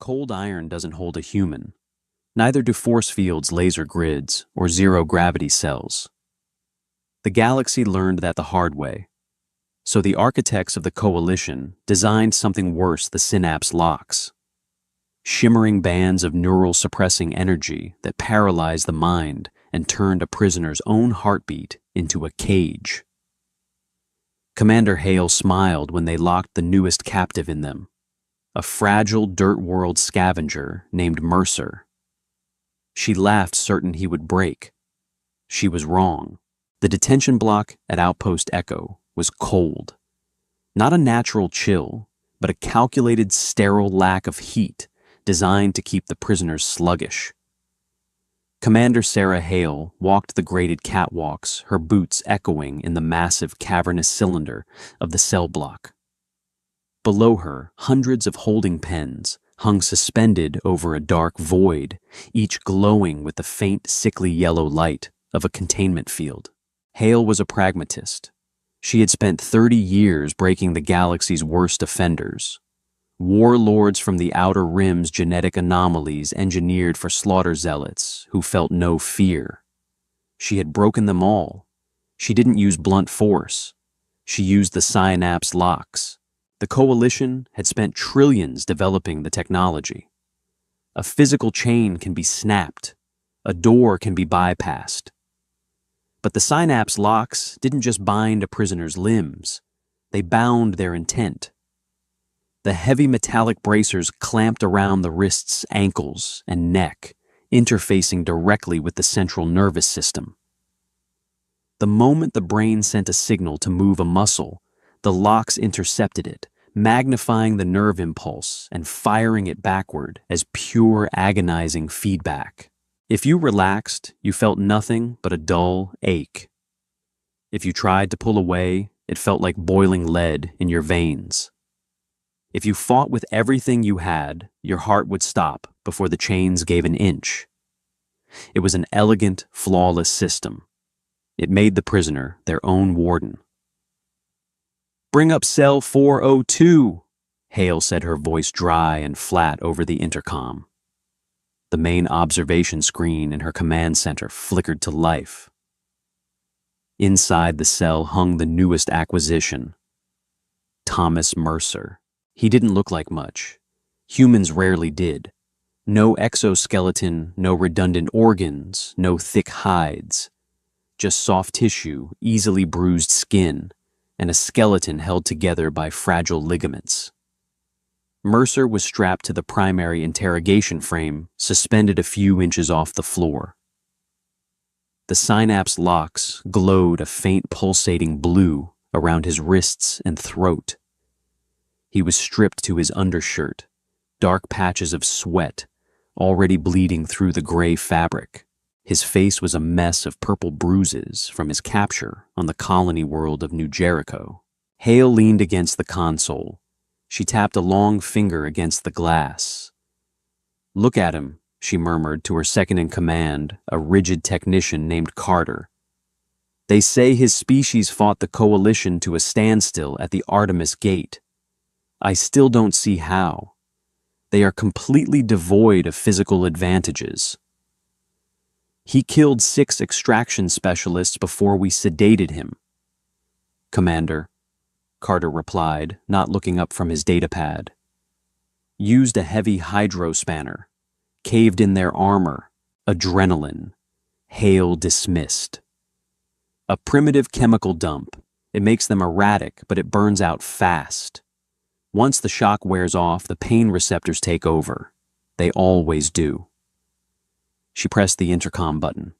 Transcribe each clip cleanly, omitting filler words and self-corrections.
Cold iron doesn't hold a human. Neither do force fields, laser grids, or zero-gravity cells. The galaxy learned that the hard way. So the architects of the coalition designed something worse: the synapse locks. Shimmering bands of neural suppressing energy that paralyzed the mind and turned a prisoner's own heartbeat into a cage. Commander Hale smiled when they locked the newest captive in them, a fragile dirt world scavenger named Mercer. She laughed, certain he would break. She was wrong. The detention block at Outpost Echo was cold. Not a natural chill, but a calculated sterile lack of heat designed to keep the prisoners sluggish. Commander Sarah Hale walked the graded catwalks, her boots echoing in the massive cavernous cylinder of the cell block. Below her, hundreds of holding pens hung suspended over a dark void, each glowing with the faint, sickly yellow light of a containment field. Hale was a pragmatist. She had spent 30 years breaking the galaxy's worst offenders. Warlords from the Outer Rim's genetic anomalies engineered for slaughter zealots who felt no fear. She had broken them all. She didn't use blunt force. She used the synapse locks. The coalition had spent trillions developing the technology. A physical chain can be snapped. A door can be bypassed. But the synapse locks didn't just bind a prisoner's limbs. They bound their intent. The heavy metallic bracers clamped around the wrists, ankles, and neck, interfacing directly with the central nervous system. The moment the brain sent a signal to move a muscle, the locks intercepted it, magnifying the nerve impulse and firing it backward as pure, agonizing feedback. If you relaxed, you felt nothing but a dull ache. If you tried to pull away, it felt like boiling lead in your veins. If you fought with everything you had, your heart would stop before the chains gave an inch. It was an elegant, flawless system. It made the prisoner their own warden. "Bring up cell 402, Hale said, her voice dry and flat over the intercom. The main observation screen in her command center flickered to life. Inside the cell hung the newest acquisition, Thomas Mercer. He didn't look like much. Humans rarely did. No exoskeleton, no redundant organs, no thick hides. Just soft tissue, easily bruised skin, and a skeleton held together by fragile ligaments. Mercer was strapped to the primary interrogation frame, suspended a few inches off the floor. The synapse locks glowed a faint pulsating blue around his wrists and throat. He was stripped to his undershirt, dark patches of sweat already bleeding through the gray fabric. His face was a mess of purple bruises from his capture on the colony world of New Jericho. Hale leaned against the console. She tapped a long finger against the glass. "Look at him," she murmured to her second-in-command, a rigid technician named Carter. "They say his species fought the coalition to a standstill at the Artemis Gate. I still don't see how. They are completely devoid of physical advantages. He killed 6 extraction specialists before we sedated him." "Commander," Carter replied, not looking up from his datapad. "Used a heavy hydrospanner. Caved in their armor. Adrenaline. Hale dismissed. A primitive chemical dump. It makes them erratic, but it burns out fast. Once the shock wears off, the pain receptors take over. They always do." She pressed the intercom button.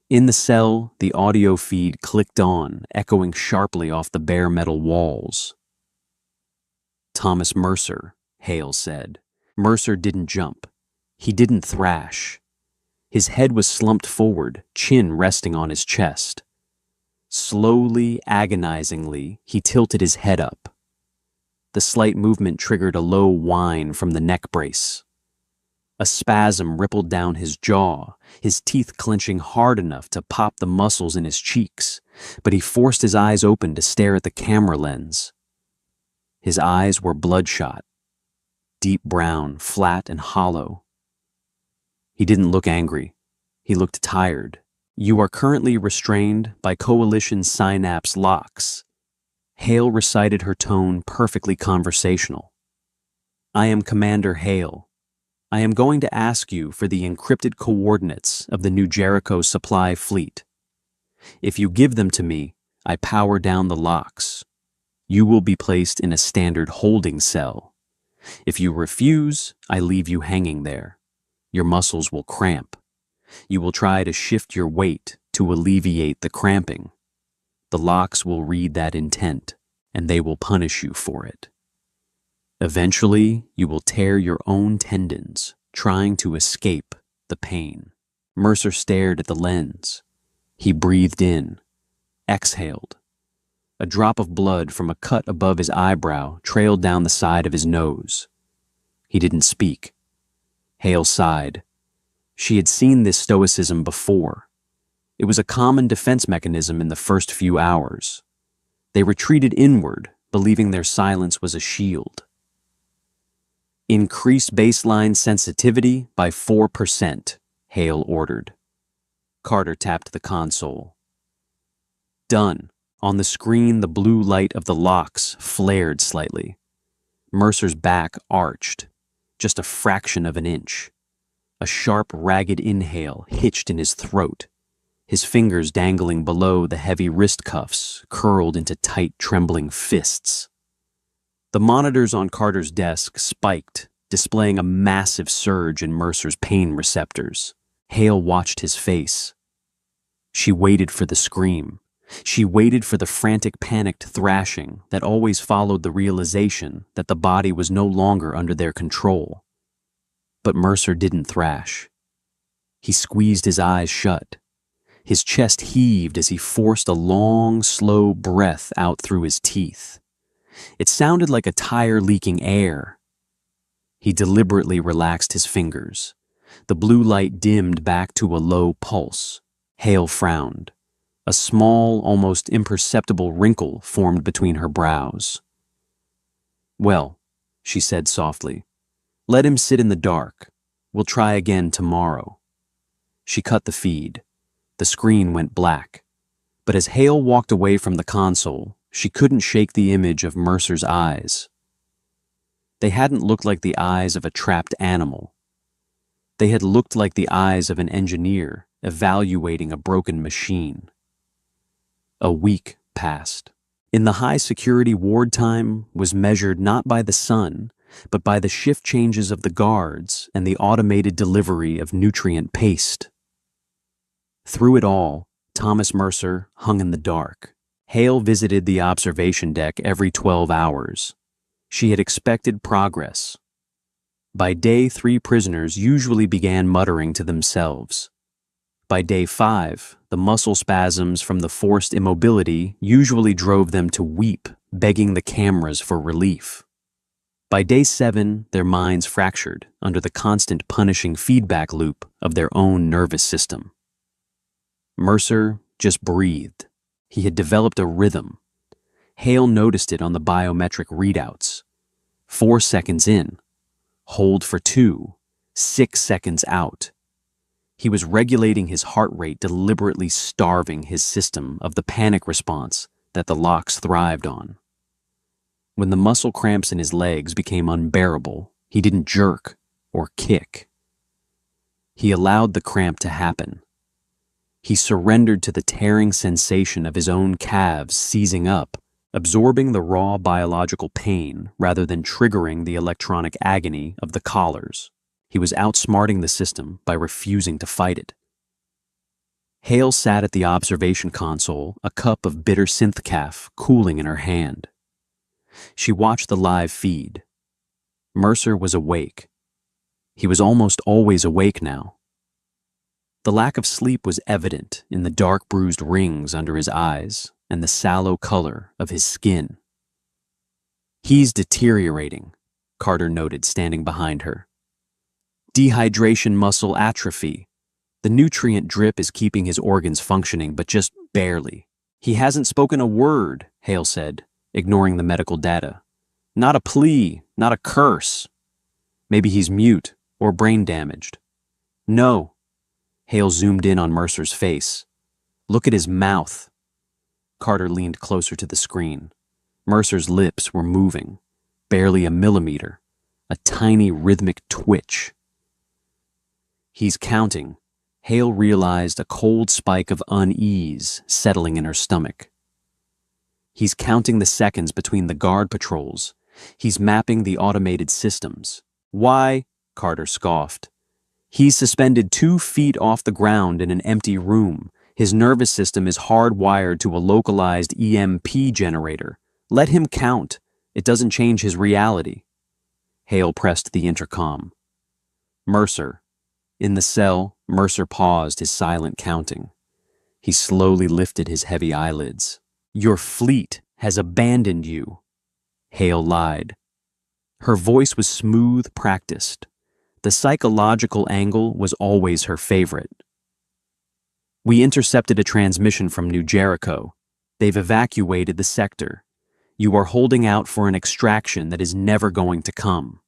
In the cell, the audio feed clicked on, echoing sharply off the bare metal walls. "Thomas Mercer," Hale said. Mercer didn't jump. He didn't thrash. His head was slumped forward, chin resting on his chest. Slowly, agonizingly, he tilted his head up. The slight movement triggered a low whine from the neck brace. A spasm rippled down his jaw, his teeth clenching hard enough to pop the muscles in his cheeks, but he forced his eyes open to stare at the camera lens. His eyes were bloodshot. deep brown, flat and hollow. He didn't look angry. He looked tired. "You are currently restrained by Coalition synapse locks." Hale recited her tone perfectly conversational. "I am Commander Hale. I am going to ask you for the encrypted coordinates of the New Jericho supply fleet. If you give them to me, I power down the locks. You will be placed in a standard holding cell. If you refuse, I leave you hanging there. Your muscles will cramp. You will try to shift your weight to alleviate the cramping. The locks will read that intent, and they will punish you for it. Eventually, you will tear your own tendons, trying to escape the pain." Mercer stared at the lens. He breathed in, exhaled. A drop of blood from a cut above his eyebrow trailed down the side of his nose. He didn't speak. Hale sighed. She had seen this stoicism before. It was a common defense mechanism in the first few hours. They retreated inward, believing their silence was a shield. "Increase baseline sensitivity by 4%, Hale ordered. Carter tapped the console. "Done." On the screen, the blue light of the locks flared slightly. Mercer's back arched, just a fraction of an inch. A sharp, ragged inhale hitched in his throat, his fingers dangling below the heavy wrist cuffs, curled into tight, trembling fists. The monitors on Carter's desk spiked, displaying a massive surge in Mercer's pain receptors. Hale watched his face. She waited for the scream. She waited for the frantic, panicked thrashing that always followed the realization that the body was no longer under their control. But Mercer didn't thrash. He squeezed his eyes shut. His chest heaved as he forced a long, slow breath out through his teeth. It sounded like a tire leaking air. He deliberately relaxed his fingers. The blue light dimmed back to a low pulse. Hale frowned. A small, almost imperceptible wrinkle formed between her brows. "Well," she said softly, "let him sit in the dark. We'll try again tomorrow." She cut the feed. The screen went black. But as Hale walked away from the console, she couldn't shake the image of Mercer's eyes. They hadn't looked like the eyes of a trapped animal. They had looked like the eyes of an engineer evaluating a broken machine. A week passed. In the high-security ward, time was measured not by the sun, but by the shift changes of the guards and the automated delivery of nutrient paste. Through it all, Thomas Mercer hung in the dark. Hale visited the observation deck every 12 hours. She had expected progress. By day 3, prisoners usually began muttering to themselves. By day 5, the muscle spasms from the forced immobility usually drove them to weep, begging the cameras for relief. By day 7, their minds fractured under the constant punishing feedback loop of their own nervous system. Mercer just breathed. He had developed a rhythm. Hale noticed it on the biometric readouts. 4 seconds in, hold for 2, 6 seconds out. He was regulating his heart rate, deliberately starving his system of the panic response that the locks thrived on. When the muscle cramps in his legs became unbearable, he didn't jerk or kick. He allowed the cramp to happen. He surrendered to the tearing sensation of his own calves seizing up, absorbing the raw biological pain rather than triggering the electronic agony of the collars. He was outsmarting the system by refusing to fight it. Hale sat at the observation console, a cup of bitter synth-caf cooling in her hand. She watched the live feed. Mercer was awake. He was almost always awake now. The lack of sleep was evident in the dark bruised rings under his eyes and the sallow color of his skin. "He's deteriorating," Carter noted, standing behind her. "Dehydration, muscle atrophy. The nutrient drip is keeping his organs functioning, but just barely." "He hasn't spoken a word," Hale said, ignoring the medical data. "Not a plea, not a curse." Maybe he's mute or brain damaged. No. Hale zoomed in on Mercer's face. Look at his mouth. Carter leaned closer to the screen. Mercer's lips were moving, barely a millimeter, a tiny rhythmic twitch. He's counting. Hale realized a cold spike of unease settling in her stomach. He's counting the seconds between the guard patrols. He's mapping the automated systems. Why? Carter scoffed. He's suspended 2 feet off the ground in an empty room. His nervous system is hardwired to a localized EMP generator. Let him count. It doesn't change his reality. Hale pressed the intercom. Mercer. In the cell, Mercer paused his silent counting. He slowly lifted his heavy eyelids. Your fleet has abandoned you. Hale lied. Her voice was smooth, practiced. The psychological angle was always her favorite. We intercepted a transmission from New Jericho. They've evacuated the sector. You are holding out for an extraction that is never going to come.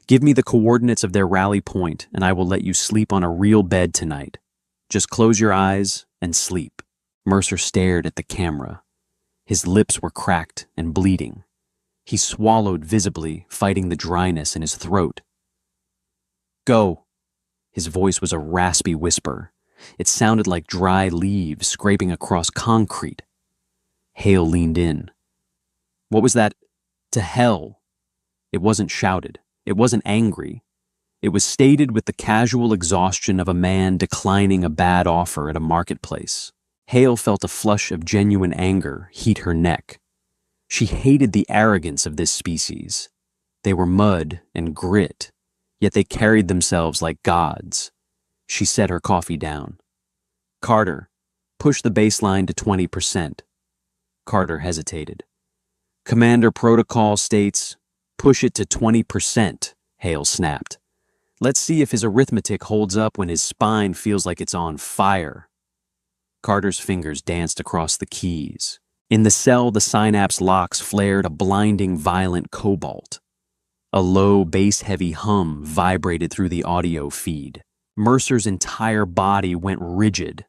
Give me the coordinates of their rally point, and I will let you sleep on a real bed tonight. Just close your eyes and sleep. Mercer stared at the camera. His lips were cracked and bleeding. He swallowed visibly, fighting the dryness in his throat. Go. His voice was a raspy whisper. It sounded like dry leaves scraping across concrete. Hale leaned in. What was that? To hell. It wasn't shouted. It wasn't angry. It was stated with the casual exhaustion of a man declining a bad offer at a marketplace. Hale felt a flush of genuine anger heat her neck. She hated the arrogance of this species. They were mud and grit, yet they carried themselves like gods. She set her coffee down. Carter, push the baseline to 20%. Carter hesitated. Commander protocol states, push it to 20%, Hale snapped. Let's see if his arithmetic holds up when his spine feels like it's on fire. Carter's fingers danced across the keys. In the cell, the synapse locks flared a blinding, violent cobalt. A low, bass-heavy hum vibrated through the audio feed. Mercer's entire body went rigid.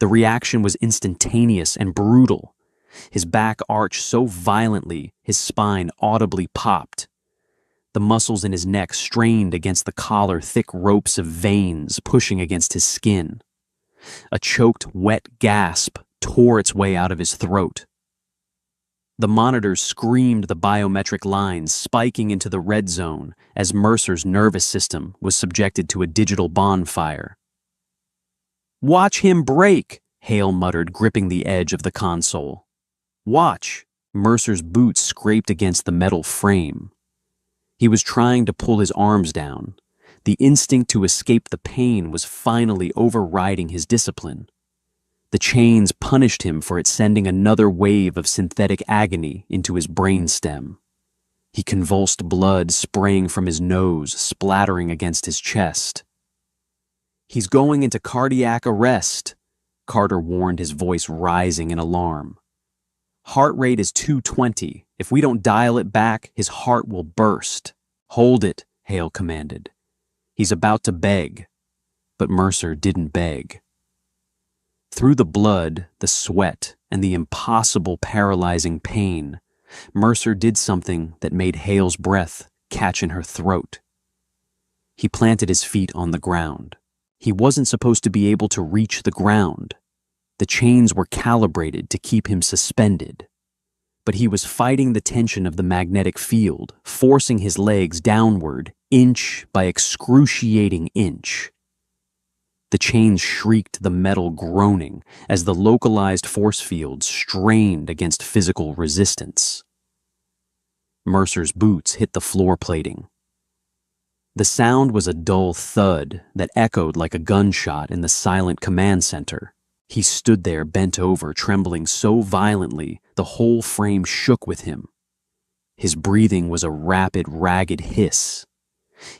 The reaction was instantaneous and brutal. His back arched so violently, his spine audibly popped. The muscles in his neck strained against the collar, thick ropes of veins pushing against his skin. A choked, wet gasp tore its way out of his throat. The monitors screamed the biometric lines spiking into the red zone as Mercer's nervous system was subjected to a digital bonfire. Watch him break, Hale muttered, gripping the edge of the console. Watch. Mercer's boots scraped against the metal frame. He was trying to pull his arms down. The instinct to escape the pain was finally overriding his discipline. The chains punished him for it, sending another wave of synthetic agony into his brainstem. He convulsed, blood spraying from his nose, splattering against his chest. He's going into cardiac arrest, Carter warned, his voice rising in alarm. Heart rate is 220. If we don't dial it back, his heart will burst. Hold it, Hale commanded. He's about to beg. But Mercer didn't beg. Through the blood, the sweat, and the impossible paralyzing pain, Mercer did something that made Hale's breath catch in her throat. He planted his feet on the ground. He wasn't supposed to be able to reach the ground. The chains were calibrated to keep him suspended. But he was fighting the tension of the magnetic field, forcing his legs downward, inch by excruciating inch. The chains shrieked, the metal groaning, as the localized force field strained against physical resistance. Mercer's boots hit the floor plating. The sound was a dull thud that echoed like a gunshot in the silent command center. He stood there bent over, trembling so violently the whole frame shook with him. His breathing was a rapid, ragged hiss.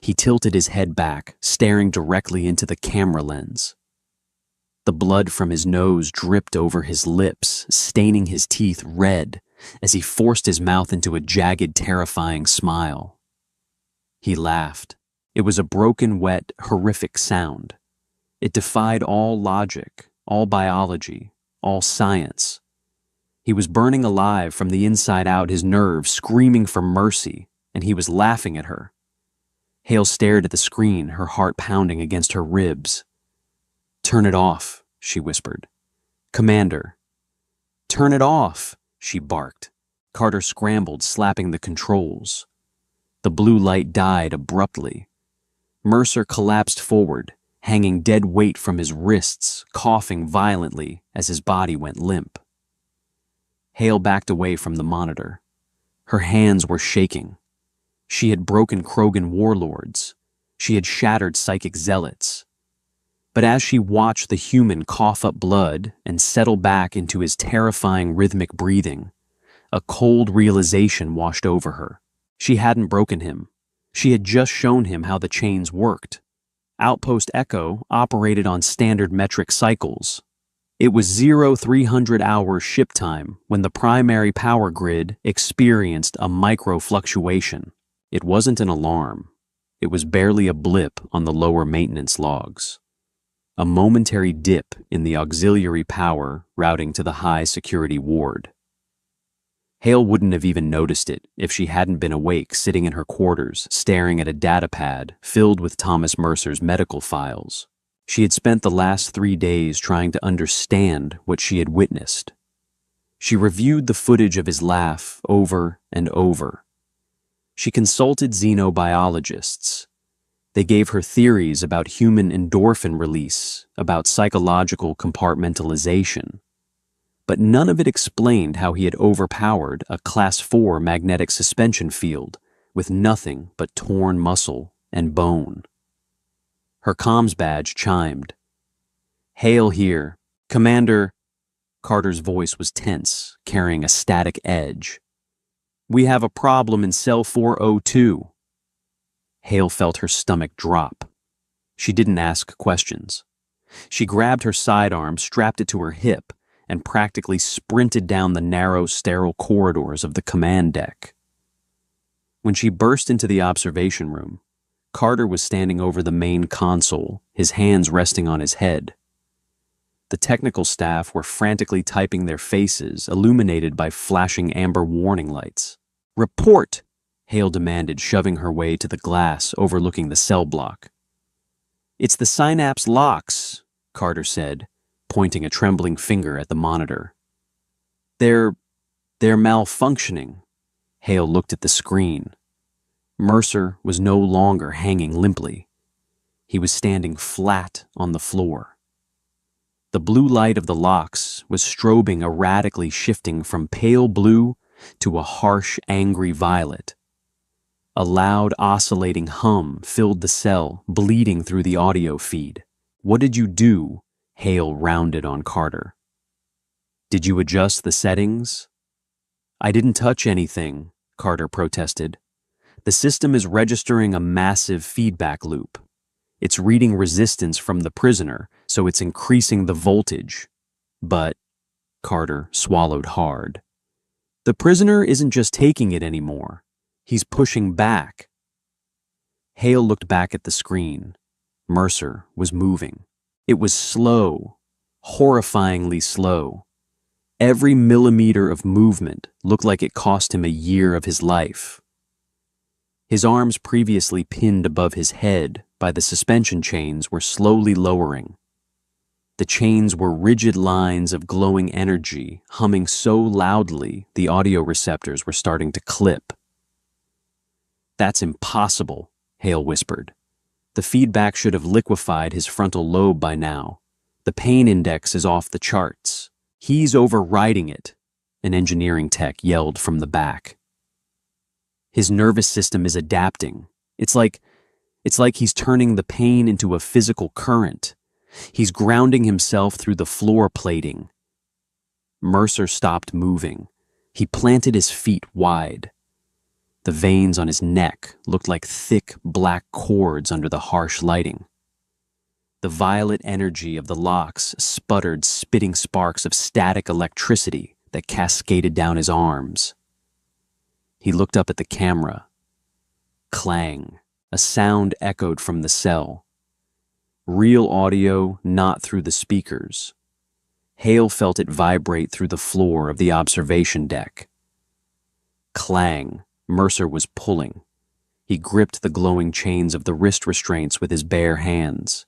He tilted his head back, staring directly into the camera lens. The blood from his nose dripped over his lips, staining his teeth red as he forced his mouth into a jagged, terrifying smile. He laughed. It was a broken, wet, horrific sound. It defied all logic, all biology, all science. He was burning alive from the inside out, his nerves screaming for mercy, and he was laughing at her. Hale stared at the screen, her heart pounding against her ribs. "Turn it off," she whispered. "Commander." "Turn it off," she barked. Carter scrambled, slapping the controls. The blue light died abruptly. Mercer collapsed forward, hanging dead weight from his wrists, coughing violently as his body went limp. Hale backed away from the monitor. Her hands were shaking. She had broken Krogan warlords. She had shattered psychic zealots. But as she watched the human cough up blood and settle back into his terrifying rhythmic breathing, a cold realization washed over her. She hadn't broken him. She had just shown him how the chains worked. Outpost Echo operated on standard metric cycles. It was 0300-hour ship time when the primary power grid experienced a micro-fluctuation. It wasn't an alarm. It was barely a blip on the lower maintenance logs. A momentary dip in the auxiliary power routing to the high-security ward. Hale wouldn't have even noticed it if she hadn't been awake, sitting in her quarters, staring at a datapad filled with Thomas Mercer's medical files. She had spent the last 3 days trying to understand what she had witnessed. She reviewed the footage of his laugh over and over. She consulted xenobiologists. They gave her theories about human endorphin release, about psychological compartmentalization. But none of it explained how he had overpowered a Class 4 magnetic suspension field with nothing but torn muscle and bone. Her comms badge chimed. "Hale here. Commander." Carter's voice was tense, carrying a static edge. "We have a problem in Cell 402. Hale felt her stomach drop. She didn't ask questions. She grabbed her sidearm, strapped it to her hip, and practically sprinted down the narrow, sterile corridors of the command deck. When she burst into the observation room, Carter was standing over the main console, his hands resting on his head. The technical staff were frantically typing their faces, illuminated by flashing amber warning lights. "Report!" Hale demanded, shoving her way to the glass overlooking the cell block. "It's the synapse locks," Carter said, pointing a trembling finger at the monitor. They're malfunctioning." Hale looked at the screen. Mercer was no longer hanging limply. He was standing flat on the floor. The blue light of the locks was strobing erratically, shifting from pale blue to a harsh, angry violet. A loud, oscillating hum filled the cell, bleeding through the audio feed. "What did you do?" Hale rounded on Carter. "Did you adjust the settings?" "I didn't touch anything," Carter protested. "The system is registering a massive feedback loop. It's reading resistance from the prisoner, so it's increasing the voltage. But," Carter swallowed hard, "the prisoner isn't just taking it anymore. He's pushing back." Hale looked back at the screen. Mercer was moving. It was slow, horrifyingly slow. Every millimeter of movement looked like it cost him a year of his life. His arms, previously pinned above his head by the suspension chains, were slowly lowering. The chains were rigid lines of glowing energy, humming so loudly the audio receptors were starting to clip. "That's impossible," Hale whispered. "The feedback should have liquefied his frontal lobe by now. The pain index is off the charts. He's overriding it," an engineering tech yelled from the back. "His nervous system is adapting. It's like he's turning the pain into a physical current. He's grounding himself through the floor plating." Mercer stopped moving. He planted his feet wide. The veins on his neck looked like thick black cords under the harsh lighting. The violet energy of the locks sputtered, spitting sparks of static electricity that cascaded down his arms. He looked up at the camera. Clang. A sound echoed from the cell. Real audio, not through the speakers. Hale felt it vibrate through the floor of the observation deck. Clang. Mercer was pulling. He gripped the glowing chains of the wrist restraints with his bare hands.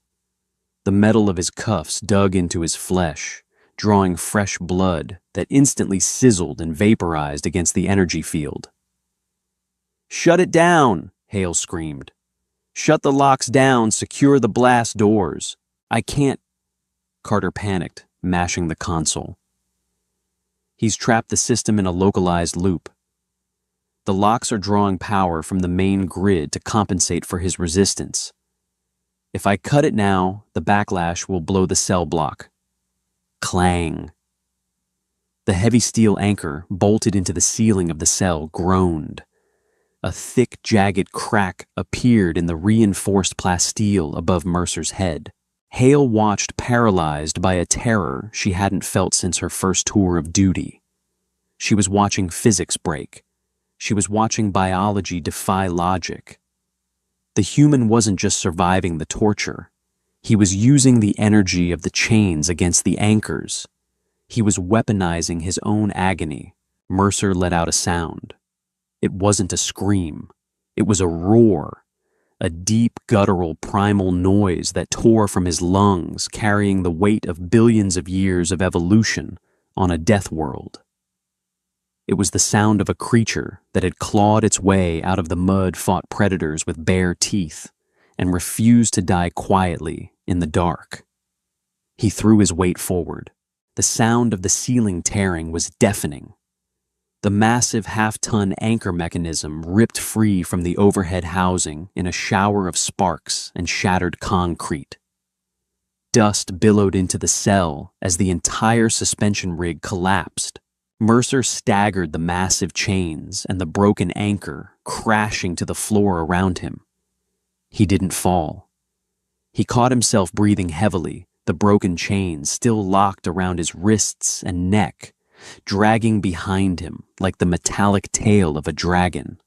The metal of his cuffs dug into his flesh, drawing fresh blood that instantly sizzled and vaporized against the energy field. "Shut it down!" Hale screamed. "Shut the locks down, secure the blast doors. I can't—" Carter panicked, mashing the console. "He's trapped the system in a localized loop. The locks are drawing power from the main grid to compensate for his resistance. If I cut it now, the backlash will blow the cell block." Clang. The heavy steel anchor, bolted into the ceiling of the cell, groaned. A thick, jagged crack appeared in the reinforced plasteel above Mercer's head. Hale watched, paralyzed by a terror she hadn't felt since her first tour of duty. She was watching physics break. She was watching biology defy logic. The human wasn't just surviving the torture. He was using the energy of the chains against the anchors. He was weaponizing his own agony. Mercer let out a sound. It wasn't a scream. It was a roar. A deep, guttural, primal noise that tore from his lungs, carrying the weight of billions of years of evolution on a death world. It was the sound of a creature that had clawed its way out of the mud-fought predators with bare teeth and refused to die quietly in the dark. He threw his weight forward. The sound of the ceiling tearing was deafening. The massive half-ton anchor mechanism ripped free from the overhead housing in a shower of sparks and shattered concrete. Dust billowed into the cell as the entire suspension rig collapsed. Mercer staggered the massive chains and the broken anchor, crashing to the floor around him. He didn't fall. He caught himself breathing heavily, the broken chains still locked around his wrists and neck, dragging behind him like the metallic tail of a dragon.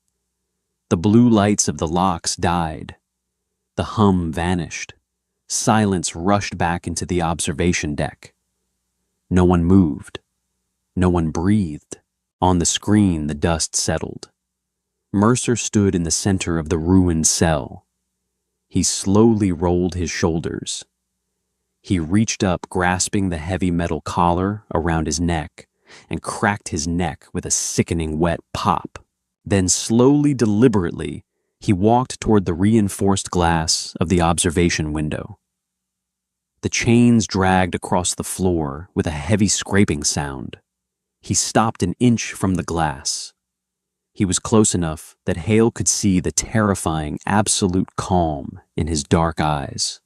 The blue lights of the locks died. The hum vanished. Silence rushed back into the observation deck. No one moved. No one breathed. On the screen, the dust settled. Mercer stood in the center of the ruined cell. He slowly rolled his shoulders. He reached up, grasping the heavy metal collar around his neck, and cracked his neck with a sickening wet pop. Then slowly, deliberately, he walked toward the reinforced glass of the observation window. The chains dragged across the floor with a heavy scraping sound. He stopped an inch from the glass. He was close enough that Hale could see the terrifying, absolute calm in his dark eyes.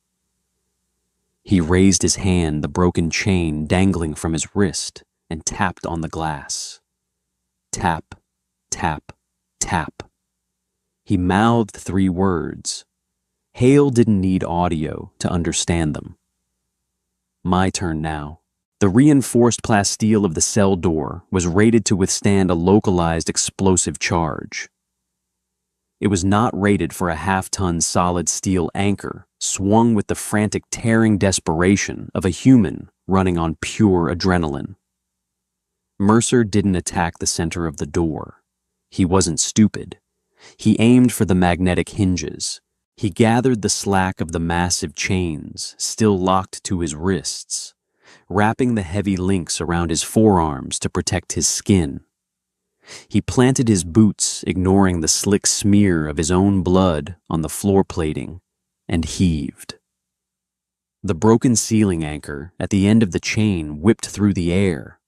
He raised his hand, the broken chain dangling from his wrist, and tapped on the glass. Tap, tap, tap. He mouthed 3 words. Hale didn't need audio to understand them. My turn now. The reinforced plasteel of the cell door was rated to withstand a localized explosive charge. It was not rated for a half-ton solid steel anchor swung with the frantic tearing desperation of a human running on pure adrenaline. Mercer didn't attack the center of the door. He wasn't stupid. He aimed for the magnetic hinges. He gathered the slack of the massive chains still locked to his wrists, wrapping the heavy links around his forearms to protect his skin. He planted his boots, ignoring the slick smear of his own blood on the floor plating, and heaved. The broken ceiling anchor at the end of the chain whipped through the air.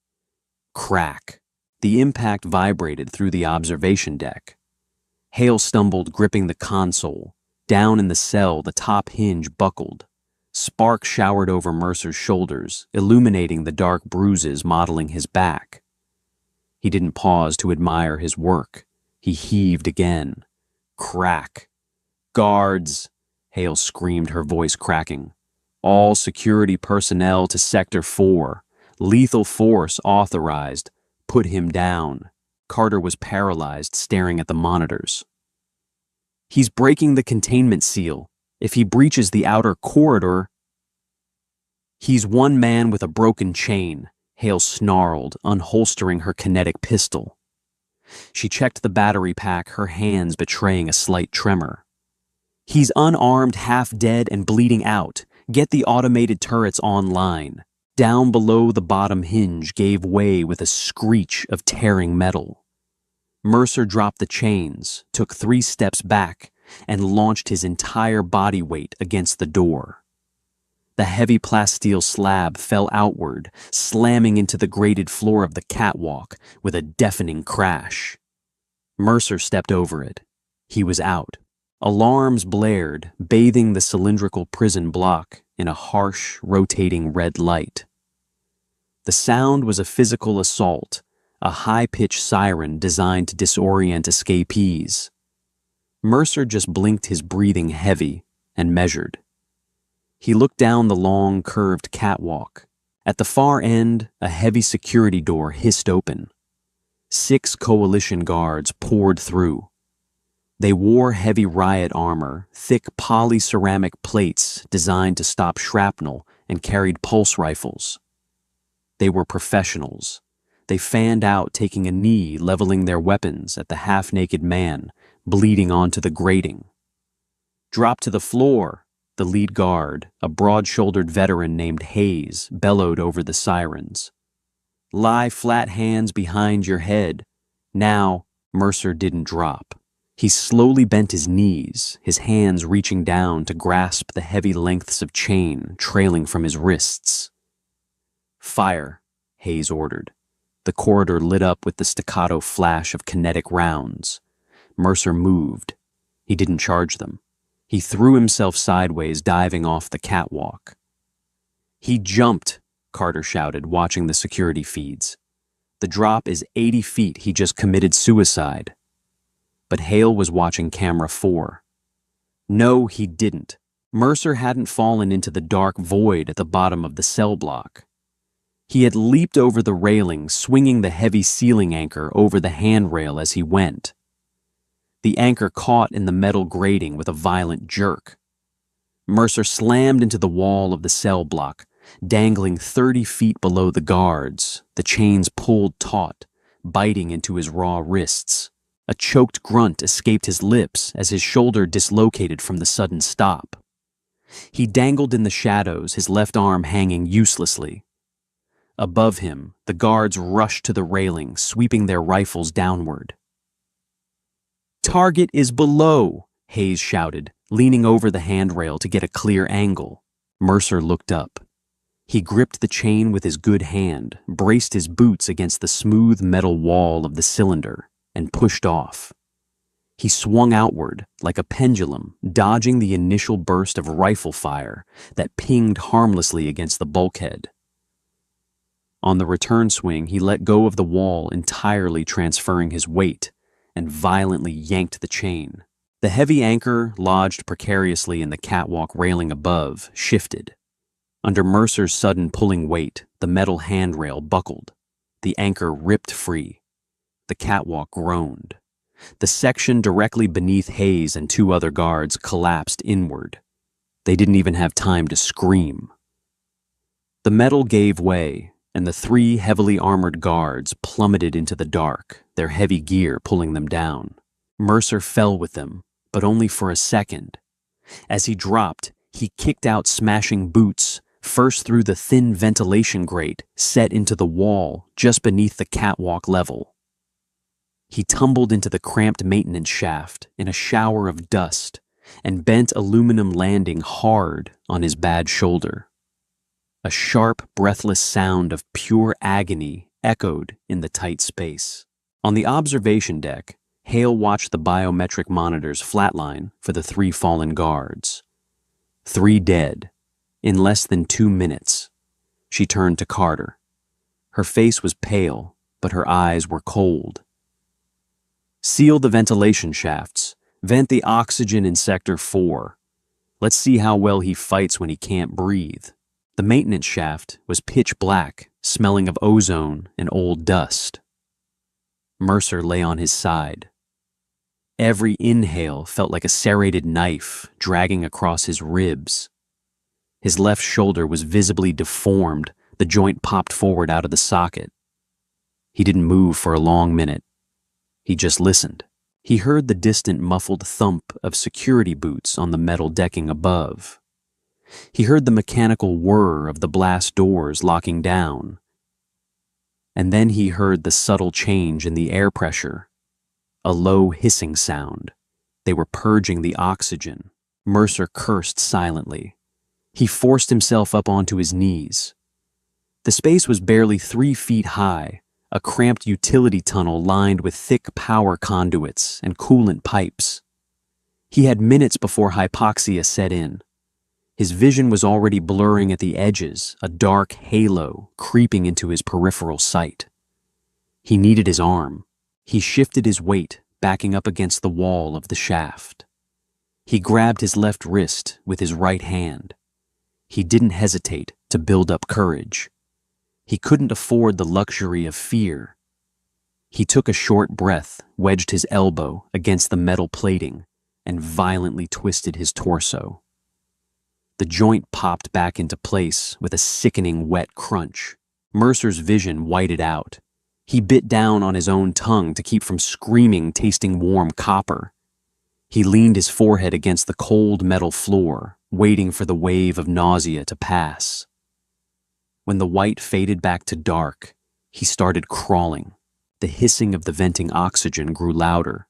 Crack. The impact vibrated through the observation deck. Hale stumbled, gripping the console. Down in the cell, the top hinge buckled. Sparks showered over Mercer's shoulders, illuminating the dark bruises mottling his back. He didn't pause to admire his work. He heaved again. Crack. "Guards!" Hale screamed, her voice cracking. "All security personnel to Sector 4. Lethal force authorized. Put him down." Carter was paralyzed, staring at the monitors. He's breaking the containment seal. If he breaches the outer corridor... He's one man with a broken chain, Hale snarled, unholstering her kinetic pistol. She checked the battery pack, her hands betraying a slight tremor. He's unarmed, half dead, and bleeding out. Get the automated turrets online. Down below, the bottom hinge gave way with a screech of tearing metal. Mercer dropped the chains, took 3 steps back, and launched his entire body weight against the door. The heavy plasteel slab fell outward, slamming into the grated floor of the catwalk with a deafening crash. Mercer stepped over it. He was out. Alarms blared, bathing the cylindrical prison block in a harsh, rotating red light. The sound was a physical assault, a high-pitched siren designed to disorient escapees. Mercer just blinked, his breathing heavy, and measured. He looked down the long, curved catwalk. At the far end, a heavy security door hissed open. 6 coalition guards poured through. They wore heavy riot armor, thick polyceramic plates designed to stop shrapnel, and carried pulse rifles. They were professionals. They fanned out, taking a knee, leveling their weapons at the half-naked man, bleeding onto the grating. "Drop to the floor," the lead guard, a broad-shouldered veteran named Hayes, bellowed over the sirens. "Lie flat, hands behind your head." Now, Mercer didn't drop. He slowly bent his knees, his hands reaching down to grasp the heavy lengths of chain trailing from his wrists. "Fire," Hayes ordered. The corridor lit up with the staccato flash of kinetic rounds. Mercer moved. He didn't charge them. He threw himself sideways, diving off the catwalk. "He jumped," Carter shouted, watching the security feeds. "The drop is 80 feet. He just committed suicide." But Hale was watching camera 4. No, he didn't. Mercer hadn't fallen into the dark void at the bottom of the cell block. He had leaped over the railing, swinging the heavy ceiling anchor over the handrail as he went. The anchor caught in the metal grating with a violent jerk. Mercer slammed into the wall of the cell block, dangling 30 feet below the guards, the chains pulled taut, biting into his raw wrists. A choked grunt escaped his lips as his shoulder dislocated from the sudden stop. He dangled in the shadows, his left arm hanging uselessly. Above him, the guards rushed to the railing, sweeping their rifles downward. "Target is below," Hayes shouted, leaning over the handrail to get a clear angle. Mercer looked up. He gripped the chain with his good hand, braced his boots against the smooth metal wall of the cylinder, and pushed off. He swung outward like a pendulum, dodging the initial burst of rifle fire that pinged harmlessly against the bulkhead. On the return swing, he let go of the wall entirely, transferring his weight, and violently yanked the chain. The heavy anchor, lodged precariously in the catwalk railing above, shifted. Under Mercer's sudden pulling weight, the metal handrail buckled. The anchor ripped free. The catwalk groaned. The section directly beneath Hayes and 2 other guards collapsed inward. They didn't even have time to scream. The metal gave way, and the 3 heavily armored guards plummeted into the dark, their heavy gear pulling them down. Mercer fell with them, but only for a second. As he dropped, he kicked out smashing boots, first through the thin ventilation grate set into the wall just beneath the catwalk level. He tumbled into the cramped maintenance shaft in a shower of dust and bent aluminum landing hard on his bad shoulder. A sharp, breathless sound of pure agony echoed in the tight space. On the observation deck, Hale watched the biometric monitors flatline for the 3 fallen guards. 3 dead, in less than 2 minutes. She turned to Carter. Her face was pale, but her eyes were cold. "Seal the ventilation shafts. Vent the oxygen in Sector 4. Let's see how well he fights when he can't breathe." The maintenance shaft was pitch black, smelling of ozone and old dust. Mercer lay on his side. Every inhale felt like a serrated knife dragging across his ribs. His left shoulder was visibly deformed, the joint popped forward out of the socket. He didn't move for a long minute. He just listened. He heard the distant muffled thump of security boots on the metal decking above. He heard the mechanical whir of the blast doors locking down. And then he heard the subtle change in the air pressure. A low hissing sound. They were purging the oxygen. Mercer cursed silently. He forced himself up onto his knees. The space was barely 3 feet high, a cramped utility tunnel lined with thick power conduits and coolant pipes. He had minutes before hypoxia set in. His vision was already blurring at the edges, a dark halo creeping into his peripheral sight. He needed his arm. He shifted his weight, backing up against the wall of the shaft. He grabbed his left wrist with his right hand. He didn't hesitate to build up courage. He couldn't afford the luxury of fear. He took a short breath, wedged his elbow against the metal plating, and violently twisted his torso. The joint popped back into place with a sickening wet crunch. Mercer's vision whited out. He bit down on his own tongue to keep from screaming, tasting warm copper. He leaned his forehead against the cold metal floor, waiting for the wave of nausea to pass. When the white faded back to dark, he started crawling. The hissing of the venting oxygen grew louder.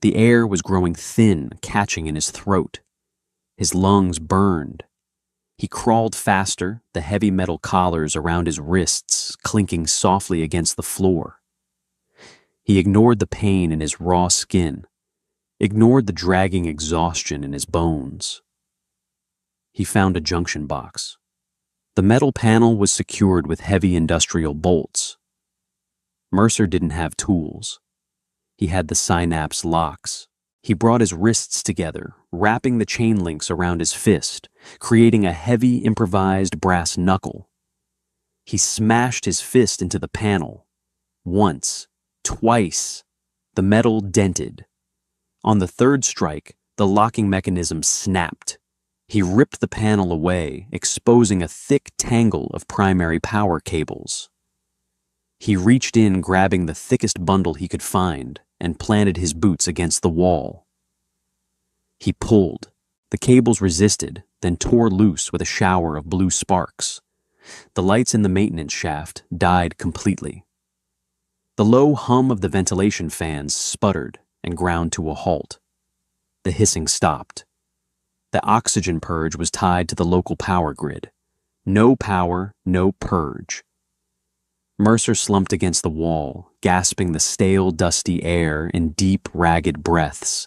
The air was growing thin, catching in his throat. His lungs burned. He crawled faster, the heavy metal collars around his wrists clinking softly against the floor. He ignored the pain in his raw skin, ignored the dragging exhaustion in his bones. He found a junction box. The metal panel was secured with heavy industrial bolts. Mercer didn't have tools. He had the synapse locks. He brought his wrists together, wrapping the chain links around his fist, creating a heavy improvised brass knuckle. He smashed his fist into the panel. Once, twice, the metal dented. On the third strike, the locking mechanism snapped. He ripped the panel away, exposing a thick tangle of primary power cables. He reached in, grabbing the thickest bundle he could find, and planted his boots against the wall. He pulled. The cables resisted, then tore loose with a shower of blue sparks. The lights in the maintenance shaft died completely. The low hum of the ventilation fans sputtered and ground to a halt. The hissing stopped. The oxygen purge was tied to the local power grid. No power, no purge. Mercer slumped against the wall, gasping the stale, dusty air in deep, ragged breaths.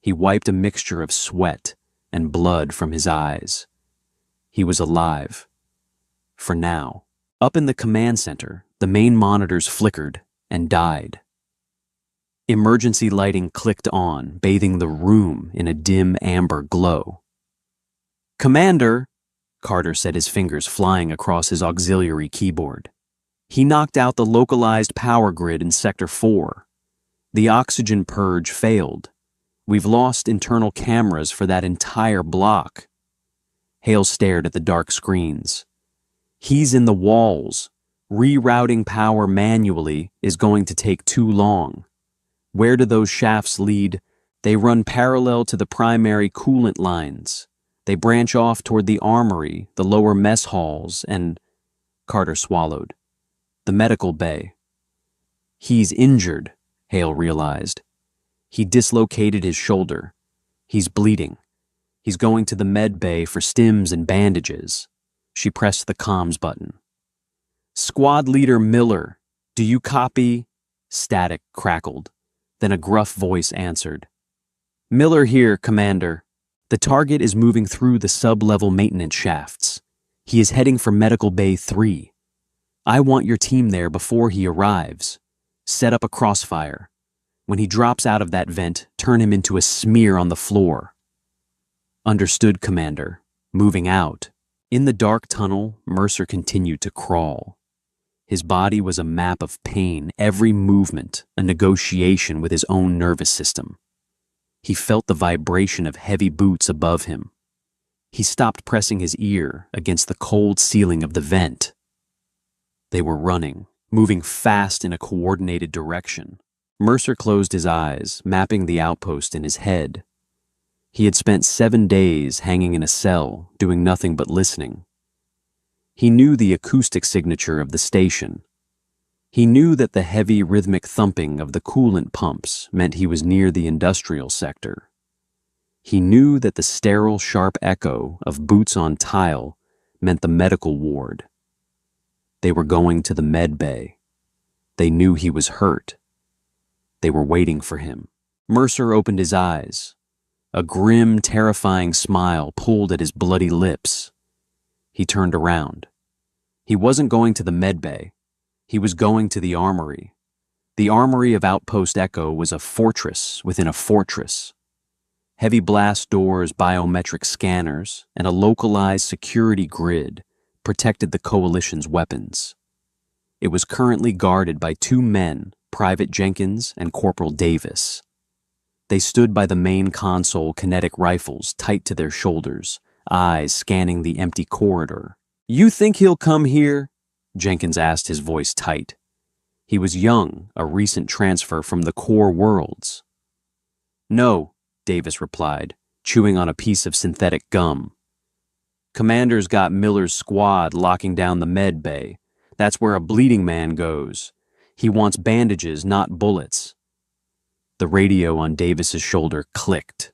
He wiped a mixture of sweat and blood from his eyes. He was alive. For now. Up in the command center, the main monitors flickered and died. Emergency lighting clicked on, bathing the room in a dim amber glow. "Commander," Carter said, his fingers flying across his auxiliary keyboard. He knocked out the localized power grid in Sector 4. The oxygen purge failed. We've lost internal cameras for that entire block. Hale stared at the dark screens. He's in the walls. Rerouting power manually is going to take too long. Where do those shafts lead? They run parallel to the primary coolant lines. They branch off toward the armory, the lower mess halls, and... Carter swallowed. The medical bay. He's injured, Hale realized. He dislocated his shoulder. He's bleeding. He's going to the med bay for stims and bandages. She pressed the comms button. "Squad Leader Miller, do you copy?" Static crackled. Then a gruff voice answered. "Miller here, Commander. The target is moving through the sub-level maintenance shafts. He is heading for Medical Bay 3. I want your team there before he arrives. Set up a crossfire. When he drops out of that vent, turn him into a smear on the floor." "Understood, Commander." Moving out. In the dark tunnel, Mercer continued to crawl. His body was a map of pain, every movement a negotiation with his own nervous system. He felt the vibration of heavy boots above him. He stopped pressing his ear against the cold ceiling of the vent. They were running, moving fast in a coordinated direction. Mercer closed his eyes, mapping the outpost in his head. He had spent 7 days hanging in a cell, doing nothing but listening. He knew the acoustic signature of the station. He knew that the heavy rhythmic thumping of the coolant pumps meant he was near the industrial sector. He knew that the sterile, sharp echo of boots on tile meant the medical ward. They were going to the med bay. They knew he was hurt. They were waiting for him. Mercer opened his eyes. A grim, terrifying smile pulled at his bloody lips. He turned around. He wasn't going to the med bay. He was going to the armory. The armory of Outpost Echo was a fortress within a fortress. Heavy blast doors, biometric scanners, and a localized security grid protected the Coalition's weapons. It was currently guarded by 2 men, Private Jenkins and Corporal Davis. They stood by the main console, kinetic rifles tight to their shoulders, eyes scanning the empty corridor. "You think he'll come here?" Jenkins asked, his voice tight. He was young, a recent transfer from the core worlds. "No," Davis replied, chewing on a piece of synthetic gum. "Commander's got Miller's squad locking down the med bay. That's where a bleeding man goes. He wants bandages, not bullets." The radio on Davis's shoulder clicked.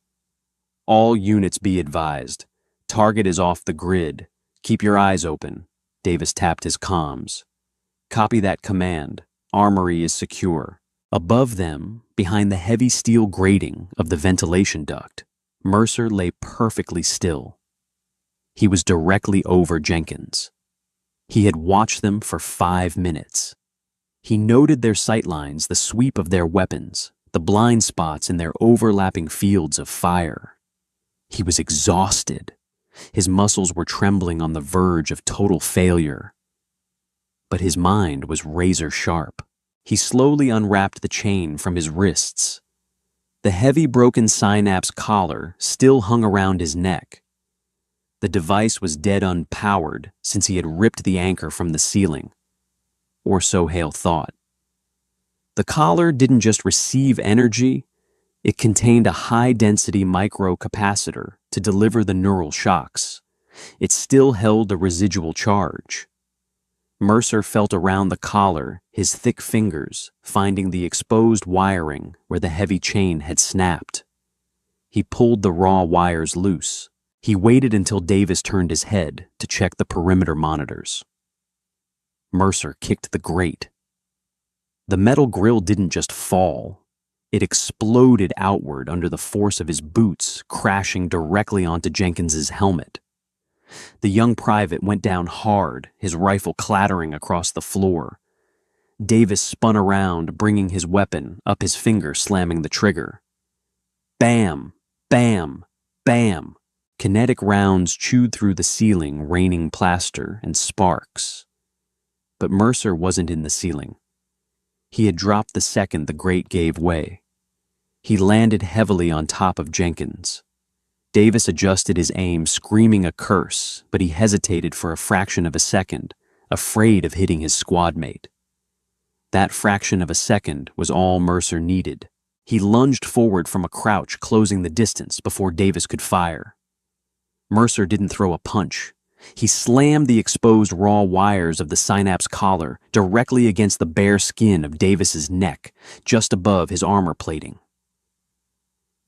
"All units be advised. Target is off the grid. Keep your eyes open." Davis tapped his comms. "Copy that command. Armory is secure." Above them, behind the heavy steel grating of the ventilation duct, Mercer lay perfectly still. He was directly over Jenkins. He had watched them for 5 minutes. He noted their sightlines, the sweep of their weapons, the blind spots in their overlapping fields of fire. He was exhausted. His muscles were trembling on the verge of total failure. But his mind was razor sharp. He slowly unwrapped the chain from his wrists. The heavy broken synapse collar still hung around his neck. The device was dead unpowered since he had ripped the anchor from the ceiling. Or so Hale thought. The collar didn't just receive energy, it contained a high-density microcapacitor to deliver the neural shocks. It still held a residual charge. Mercer felt around the collar, his thick fingers finding the exposed wiring where the heavy chain had snapped. He pulled the raw wires loose. He waited until Davis turned his head to check the perimeter monitors. Mercer kicked the grate. The metal grill didn't just fall. It exploded outward under the force of his boots, crashing directly onto Jenkins's helmet. The young private went down hard, his rifle clattering across the floor. Davis spun around, bringing his weapon up his finger, slamming the trigger. Bam! Bam! Bam! Kinetic rounds chewed through the ceiling, raining plaster and sparks. But Mercer wasn't in the ceiling. He had dropped the second the grate gave way. He landed heavily on top of Jenkins. Davis adjusted his aim, screaming a curse, but he hesitated for a fraction of a second, afraid of hitting his squad mate. That fraction of a second was all Mercer needed. He lunged forward from a crouch, closing the distance before Davis could fire. Mercer didn't throw a punch. He slammed the exposed raw wires of the synapse collar directly against the bare skin of Davis's neck, just above his armor plating.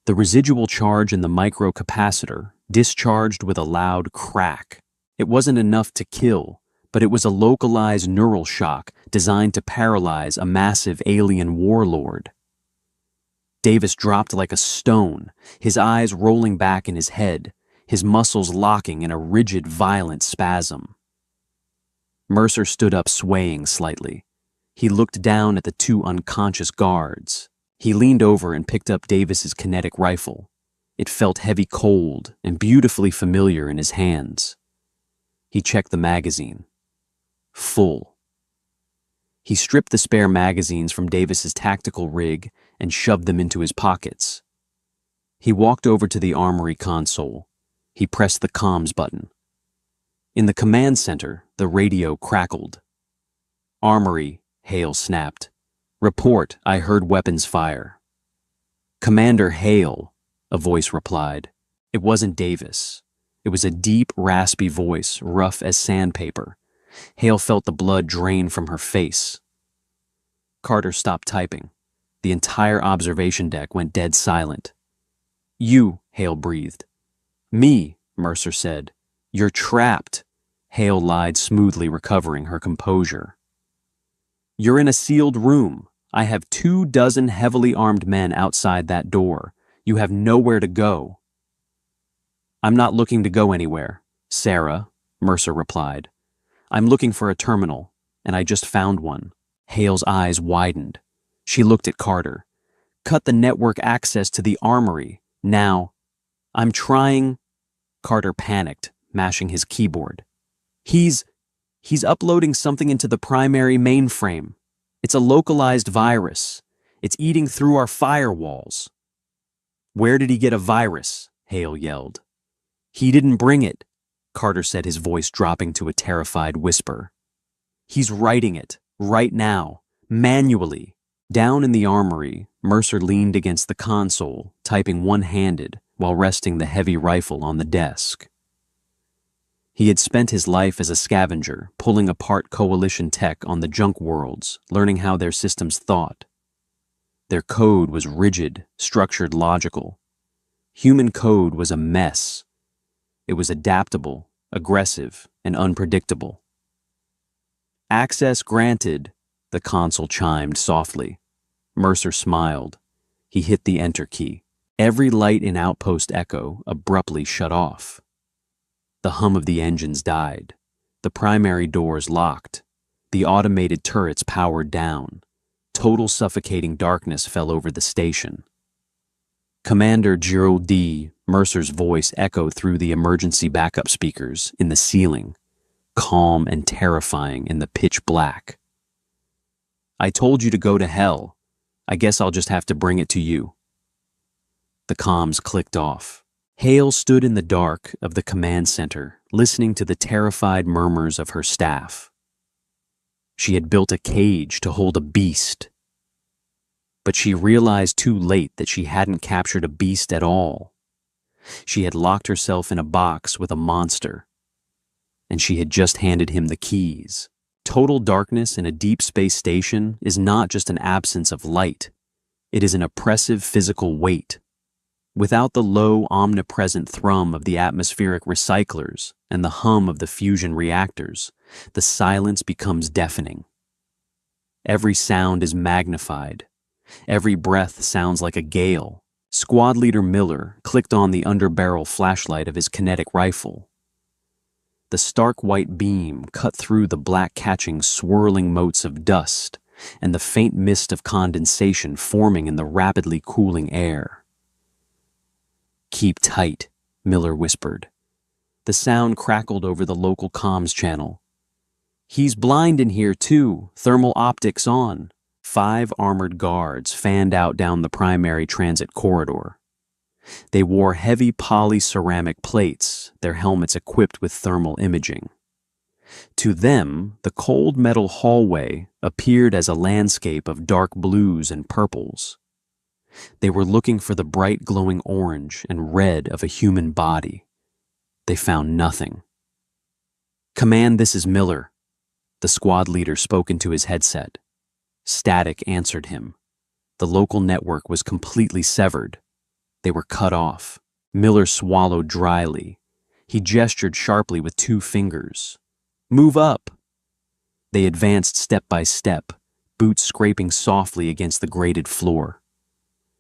The residual charge in the microcapacitor discharged with a loud crack. It wasn't enough to kill, but it was a localized neural shock designed to paralyze a massive alien warlord. Davis dropped like a stone, his eyes rolling back in his head, his muscles locking in a rigid, violent spasm. Mercer stood up, swaying slightly. He looked down at the 2 unconscious guards. He leaned over and picked up Davis's kinetic rifle. It felt heavy cold and beautifully familiar in his hands. He checked the magazine. Full. He stripped the spare magazines from Davis's tactical rig and shoved them into his pockets. He walked over to the armory console. He pressed the comms button. In the command center, the radio crackled. "Armory," Hale snapped. "Report, I heard weapons fire." "Commander Hale," a voice replied. It wasn't Davis. It was a deep, raspy voice, rough as sandpaper. Hale felt the blood drain from her face. Carter stopped typing. The entire observation deck went dead silent. "You," Hale breathed. "Me," Mercer said. "You're trapped." Hale lied, smoothly recovering her composure. "You're in a sealed room. I have 24 heavily armed men outside that door. You have nowhere to go." "I'm not looking to go anywhere, Sarah," Mercer replied. "I'm looking for a terminal, and I just found one." Hale's eyes widened. She looked at Carter. "Cut the network access to the armory, now." "I'm trying." Carter panicked, mashing his keyboard. He's uploading something into the primary mainframe. It's a localized virus. It's eating through our firewalls." "Where did he get a virus?" Hale yelled. "He didn't bring it," Carter said, his voice dropping to a terrified whisper. "He's writing it, right now, manually." Down in the armory, Mercer leaned against the console, typing one-handed while resting the heavy rifle on the desk. He had spent his life as a scavenger, pulling apart coalition tech on the junk worlds, learning how their systems thought. Their code was rigid, structured, logical. Human code was a mess. It was adaptable, aggressive, and unpredictable. "Access granted," the console chimed softly. Mercer smiled. He hit the enter key. Every light in Outpost Echo abruptly shut off. The hum of the engines died. The primary doors locked. The automated turrets powered down. Total suffocating darkness fell over the station. "Commander Gerald D." Mercer's voice echoed through the emergency backup speakers in the ceiling, calm and terrifying in the pitch black. "I told you to go to hell. I guess I'll just have to bring it to you." The comms clicked off. Hale stood in the dark of the command center, listening to the terrified murmurs of her staff. She had built a cage to hold a beast. But she realized too late that she hadn't captured a beast at all. She had locked herself in a box with a monster, and she had just handed him the keys. Total darkness in a deep space station is not just an absence of light. It is an oppressive physical weight. Without the low, omnipresent thrum of the atmospheric recyclers and the hum of the fusion reactors, the silence becomes deafening. Every sound is magnified. Every breath sounds like a gale. Squad Leader Miller clicked on the underbarrel flashlight of his kinetic rifle. The stark white beam cut through the black-catching, swirling motes of dust and the faint mist of condensation forming in the rapidly cooling air. "Keep tight," Miller whispered. The sound crackled over the local comms channel. "He's blind in here, too. Thermal optics on." 5 armored guards fanned out down the primary transit corridor. They wore heavy polyceramic plates, their helmets equipped with thermal imaging. To them, the cold metal hallway appeared as a landscape of dark blues and purples. They were looking for the bright glowing orange and red of a human body. They found nothing. "Command, this is Miller." The squad leader spoke into his headset. Static answered him. The local network was completely severed. They were cut off. Miller swallowed dryly. He gestured sharply with 2 fingers. "Move up." They advanced step by step, boots scraping softly against the grated floor.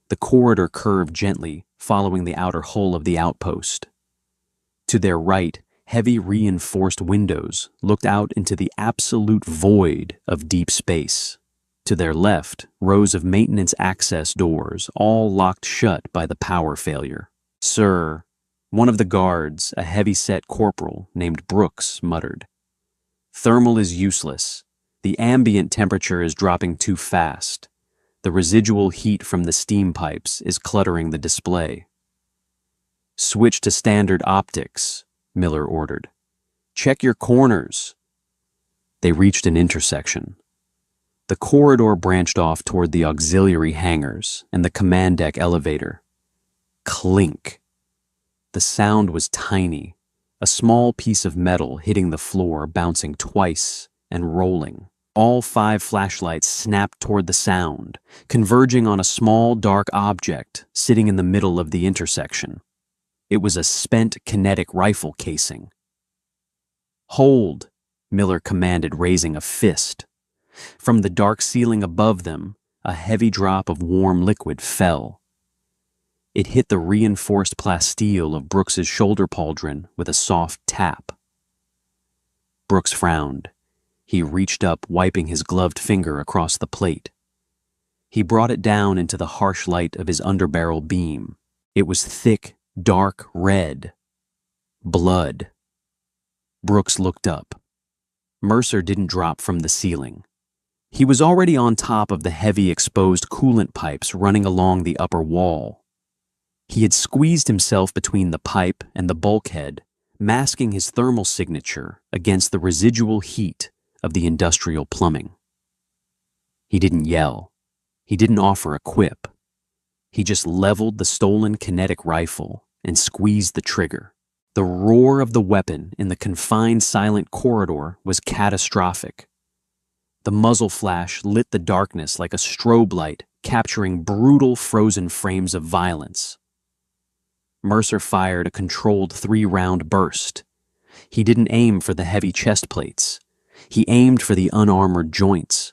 The corridor curved gently, following the outer hull of the outpost. To their right, heavy reinforced windows looked out into the absolute void of deep space. To their left, rows of maintenance access doors, all locked shut by the power failure. "Sir," one of the guards, a heavy-set corporal named Brooks, muttered. "Thermal is useless. The ambient temperature is dropping too fast. The residual heat from the steam pipes is cluttering the display. Switch to standard optics, Miller ordered. Check your corners. They reached an intersection. The corridor branched off toward the auxiliary hangars and the command deck elevator. Clink. The sound was tiny, a small piece of metal hitting the floor, bouncing twice and rolling. All 5 flashlights snapped toward the sound, converging on a small, dark object sitting in the middle of the intersection. It was a spent kinetic rifle casing. Hold, Miller commanded, raising a fist. From the dark ceiling above them, a heavy drop of warm liquid fell. It hit the reinforced plasteel of Brooks's shoulder pauldron with a soft tap. Brooks frowned. He reached up, wiping his gloved finger across the plate. He brought it down into the harsh light of his underbarrel beam. It was thick, dark red. Blood. Brooks looked up. Mercer didn't drop from the ceiling. He was already on top of the heavy exposed coolant pipes running along the upper wall. He had squeezed himself between the pipe and the bulkhead, masking his thermal signature against the residual heat of the industrial plumbing. He didn't yell. He didn't offer a quip. He just leveled the stolen kinetic rifle and squeezed the trigger. The roar of the weapon in the confined silent corridor was catastrophic. The muzzle flash lit the darkness like a strobe light, capturing brutal frozen frames of violence. Mercer fired a controlled 3-round burst. He didn't aim for the heavy chest plates. He aimed for the unarmored joints.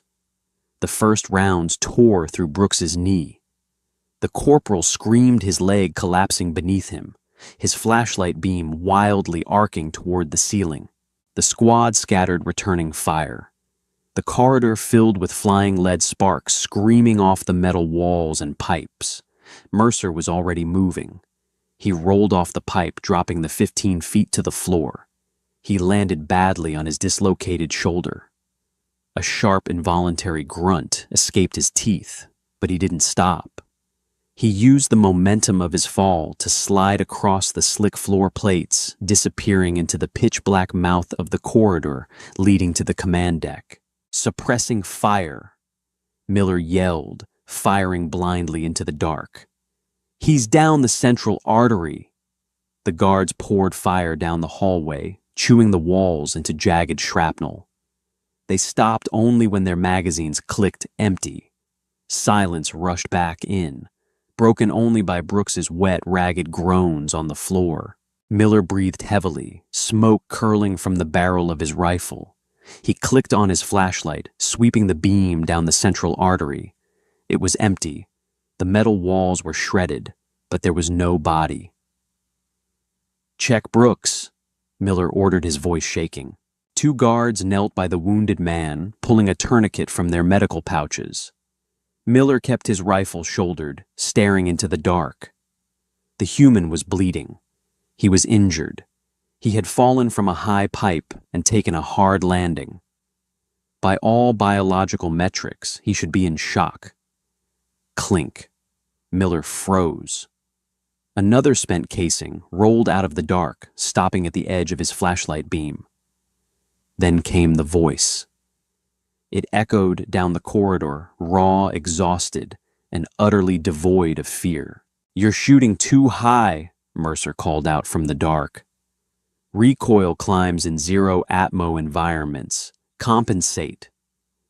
The first rounds tore through Brooks's knee. The corporal screamed, his leg collapsing beneath him, his flashlight beam wildly arcing toward the ceiling. The squad scattered, returning fire. The corridor filled with flying lead sparks screaming off the metal walls and pipes. Mercer was already moving. He rolled off the pipe, dropping the 15 feet to the floor. He landed badly on his dislocated shoulder. A sharp, involuntary grunt escaped his teeth, but he didn't stop. He used the momentum of his fall to slide across the slick floor plates, disappearing into the pitch-black mouth of the corridor leading to the command deck. Suppressing fire, Miller yelled, firing blindly into the dark. He's down the central artery. The guards poured fire down the hallway, chewing the walls into jagged shrapnel. They stopped only when their magazines clicked empty. Silence rushed back in, broken only by Brooks's wet, ragged groans on the floor. Miller breathed heavily, smoke curling from the barrel of his rifle. He clicked on his flashlight, sweeping the beam down the central artery. It was empty. The metal walls were shredded, but there was no body. "Check Brooks," Miller ordered, his voice shaking. 2 guards knelt by the wounded man, pulling a tourniquet from their medical pouches. Miller kept his rifle shouldered, staring into the dark. The human was bleeding. He was injured. He had fallen from a high pipe and taken a hard landing. By all biological metrics, he should be in shock. Clink. Miller froze. Another spent casing rolled out of the dark, stopping at the edge of his flashlight beam. Then came the voice. It echoed down the corridor, raw, exhausted, and utterly devoid of fear. "You're shooting too high," Mercer called out from the dark. "Recoil climbs in zero-atmo environments. Compensate."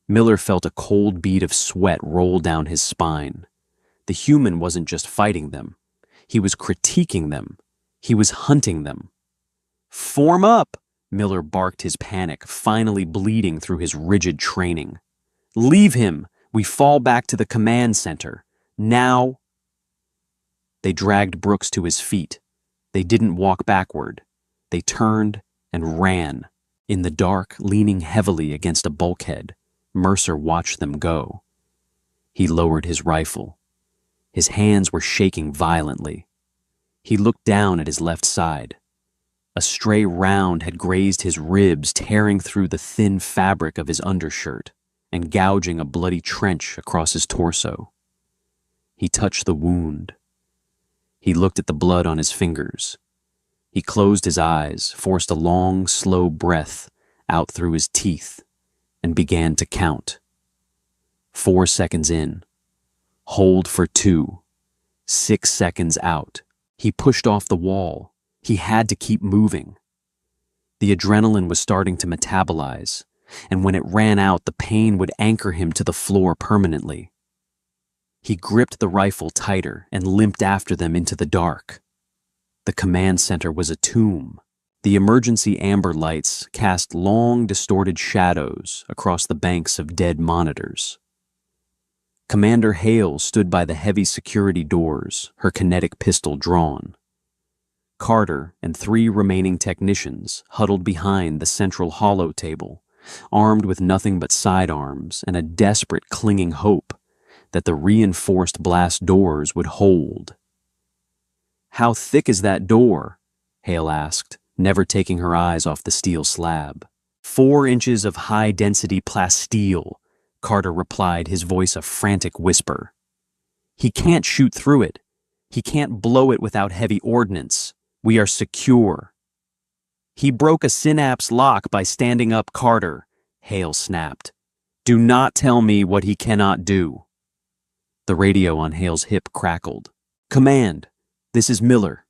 Miller felt a cold bead of sweat roll down his spine. The human wasn't just fighting them. He was critiquing them. He was hunting them. "Form up!" Miller barked, his panic finally bleeding through his rigid training. "Leave him! We fall back to the command center. Now!" They dragged Brooks to his feet. They didn't walk backward. They turned and ran. In the dark, leaning heavily against a bulkhead, Mercer watched them go. He lowered his rifle. His hands were shaking violently. He looked down at his left side. A stray round had grazed his ribs, tearing through the thin fabric of his undershirt and gouging a bloody trench across his torso. He touched the wound. He looked at the blood on his fingers. He closed his eyes, forced a long, slow breath out through his teeth, and began to count. 4 seconds in. Hold for 2. 6 seconds out. He pushed off the wall. He had to keep moving. The adrenaline was starting to metabolize, and when it ran out, the pain would anchor him to the floor permanently. He gripped the rifle tighter and limped after them into the dark. The command center was a tomb. The emergency amber lights cast long, distorted shadows across the banks of dead monitors. Commander Hale stood by the heavy security doors, her kinetic pistol drawn. Carter and 3 remaining technicians huddled behind the central holo table, armed with nothing but sidearms and a desperate clinging hope that the reinforced blast doors would hold. "How thick is that door?" Hale asked, never taking her eyes off the steel slab. 4 inches of high-density plasteel, Carter replied, his voice a frantic whisper. "He can't shoot through it. He can't blow it without heavy ordnance. We are secure." "He broke a synapse lock by standing up, Carter," Hale snapped. "Do not tell me what he cannot do." The radio on Hale's hip crackled. "Command, this is Miller."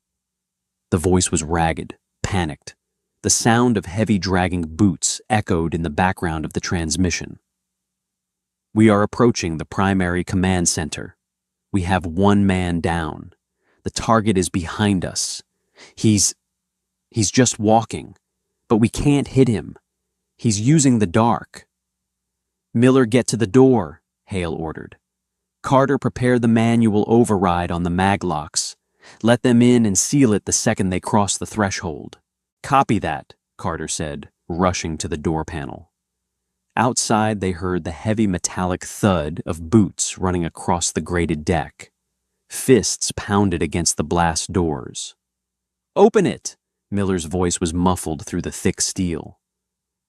The voice was ragged, panicked. The sound of heavy dragging boots echoed in the background of the transmission. "We are approaching the primary command center. We have 1 man down. The target is behind us. He's just walking, but we can't hit him. He's using the dark." "Miller, get to the door," Hale ordered. "Carter, prepare the manual override on the maglocks. Let them in and seal it the second they cross the threshold." "Copy that," Carter said, rushing to the door panel. Outside, they heard the heavy metallic thud of boots running across the grated deck. Fists pounded against the blast doors. "Open it!" Miller's voice was muffled through the thick steel.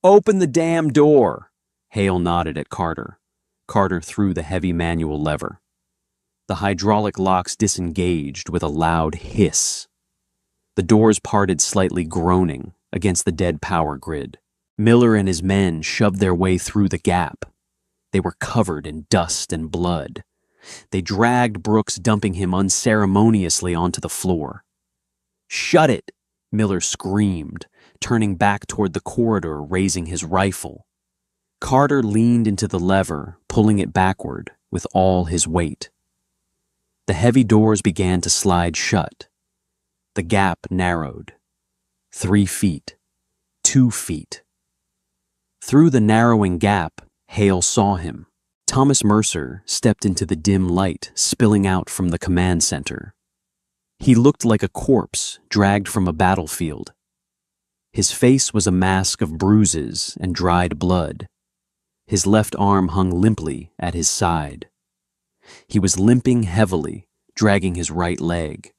"Open the damn door!" Hale nodded at Carter. Carter threw the heavy manual lever. The hydraulic locks disengaged with a loud hiss. The doors parted slightly, groaning against the dead power grid. Miller and his men shoved their way through the gap. They were covered in dust and blood. They dragged Brooks, dumping him unceremoniously onto the floor. "Shut it!" Miller screamed, turning back toward the corridor, raising his rifle. Carter leaned into the lever, pulling it backward with all his weight. The heavy doors began to slide shut. The gap narrowed. 3 feet. 2 feet. Through the narrowing gap, Hale saw him. Thomas Mercer stepped into the dim light spilling out from the command center. He looked like a corpse dragged from a battlefield. His face was a mask of bruises and dried blood. His left arm hung limply at his side. He was limping heavily, dragging his right leg.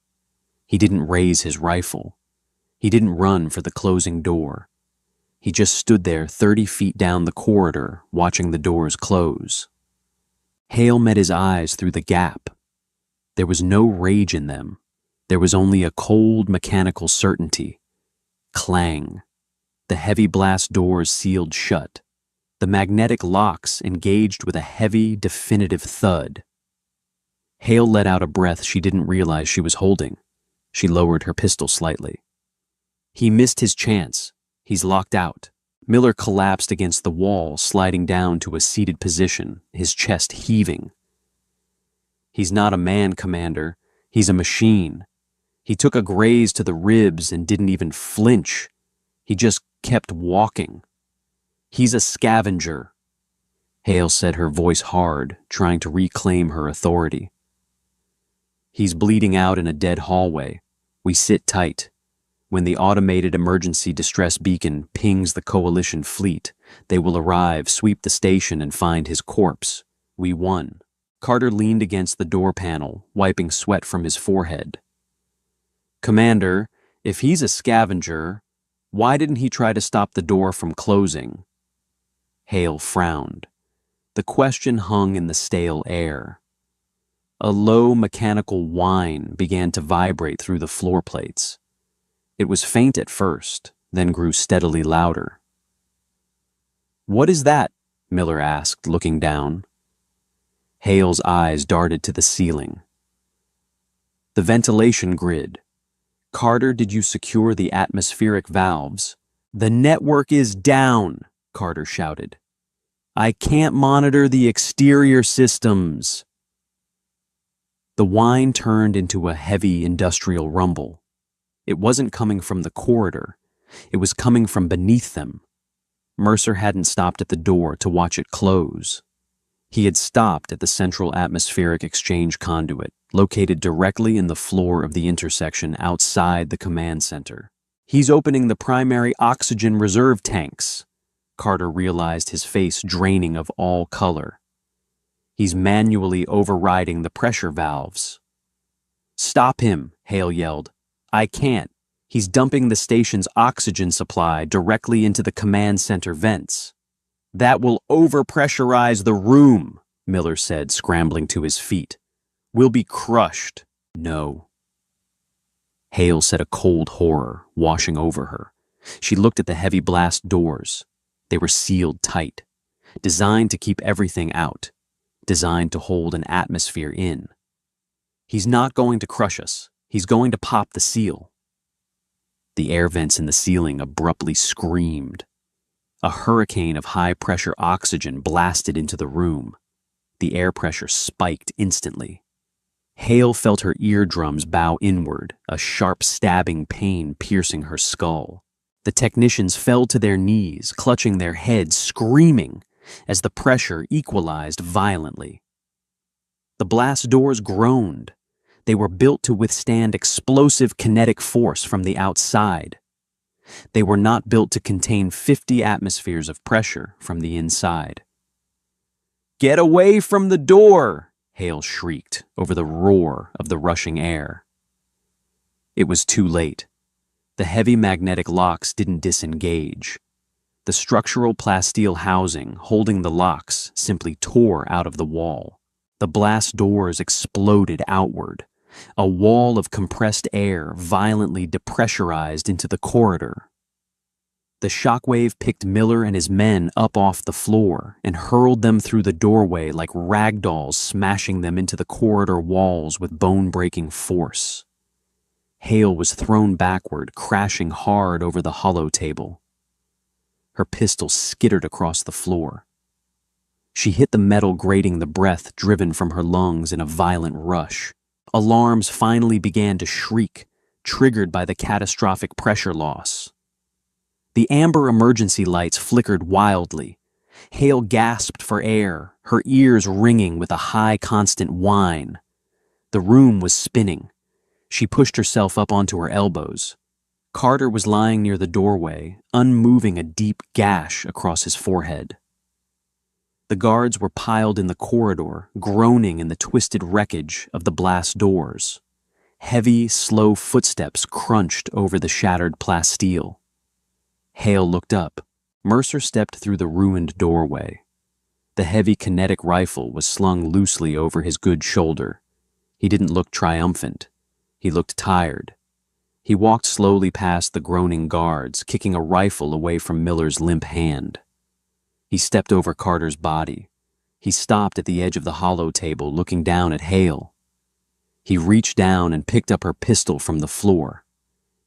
He didn't raise his rifle. He didn't run for the closing door. He just stood there 30 feet down the corridor, watching the doors close. Hale met his eyes through the gap. There was no rage in them. There was only a cold, mechanical certainty. Clang. The heavy blast doors sealed shut. The magnetic locks engaged with a heavy, definitive thud. Hale let out a breath she didn't realize she was holding. She lowered her pistol slightly. He missed his chance. He's locked out. Miller collapsed against the wall, sliding down to a seated position, his chest heaving. "He's not a man, Commander. He's a machine. He took a graze to the ribs and didn't even flinch. He just kept walking. He's a scavenger." Hale said, her voice hard, trying to reclaim her authority. "He's bleeding out in a dead hallway. We sit tight. When the automated emergency distress beacon pings the coalition fleet, they will arrive, sweep the station, and find his corpse. We won." Carter leaned against the door panel, wiping sweat from his forehead. "Commander, if he's a scavenger, Why didn't he try to stop the door from closing? Hale frowned. The question hung in the stale air. A low mechanical whine began to vibrate through the floor plates. It was faint at first, then grew steadily louder. "What is that?" Miller asked, looking down. Hale's eyes darted to the ceiling. "The ventilation grid. Carter, did you secure the atmospheric valves?" "The network is down," Carter shouted. "I can't monitor the exterior systems." The whine turned into a heavy industrial rumble. It wasn't coming from the corridor. It was coming from beneath them. Mercer hadn't stopped at the door to watch it close. He had stopped at the central atmospheric exchange conduit, located directly in the floor of the intersection outside the command center. "He's opening the primary oxygen reserve tanks." Carter realized, his face draining of all color. "He's manually overriding the pressure valves." "Stop him," Hale yelled. "I can't. He's dumping the station's oxygen supply directly into the command center vents." "That will overpressurize the room," Miller said, scrambling to his feet. "We'll be crushed." "No." Hale said, a cold horror washing over her. She looked at the heavy blast doors. They were sealed tight, designed to keep everything out, designed to hold an atmosphere in. "He's not going to crush us. He's going to pop the seal." The air vents in the ceiling abruptly screamed. A hurricane of high-pressure oxygen blasted into the room. The air pressure spiked instantly. Hale felt her eardrums bow inward, a sharp stabbing pain piercing her skull. The technicians fell to their knees, clutching their heads, screaming, as the pressure equalized violently. The blast doors groaned. They were built to withstand explosive kinetic force from the outside. They were not built to contain 50 atmospheres of pressure from the inside. "Get away from the door!" Hale shrieked over the roar of the rushing air. It was too late. The heavy magnetic locks didn't disengage. The structural plasteel housing holding the locks simply tore out of the wall. The blast doors exploded outward. A wall of compressed air violently depressurized into the corridor. The shockwave picked Miller and his men up off the floor and hurled them through the doorway like ragdolls, smashing them into the corridor walls with bone-breaking force. Hale was thrown backward, crashing hard over the hollow table. Her pistol skittered across the floor. She hit the metal, grating the breath driven from her lungs in a violent rush. Alarms finally began to shriek, triggered by the catastrophic pressure loss. The amber emergency lights flickered wildly. Hale gasped for air, her ears ringing with a high, constant whine. The room was spinning. She pushed herself up onto her elbows. Carter was lying near the doorway, unmoving, a deep gash across his forehead. The guards were piled in the corridor, groaning in the twisted wreckage of the blast doors. Heavy, slow footsteps crunched over the shattered plasteel. Hale looked up. Mercer stepped through the ruined doorway. The heavy kinetic rifle was slung loosely over his good shoulder. He didn't look triumphant. He looked tired. He walked slowly past the groaning guards, kicking a rifle away from Miller's limp hand. He stepped over Carter's body. He stopped at the edge of the hollow table, looking down at Hale. He reached down and picked up her pistol from the floor.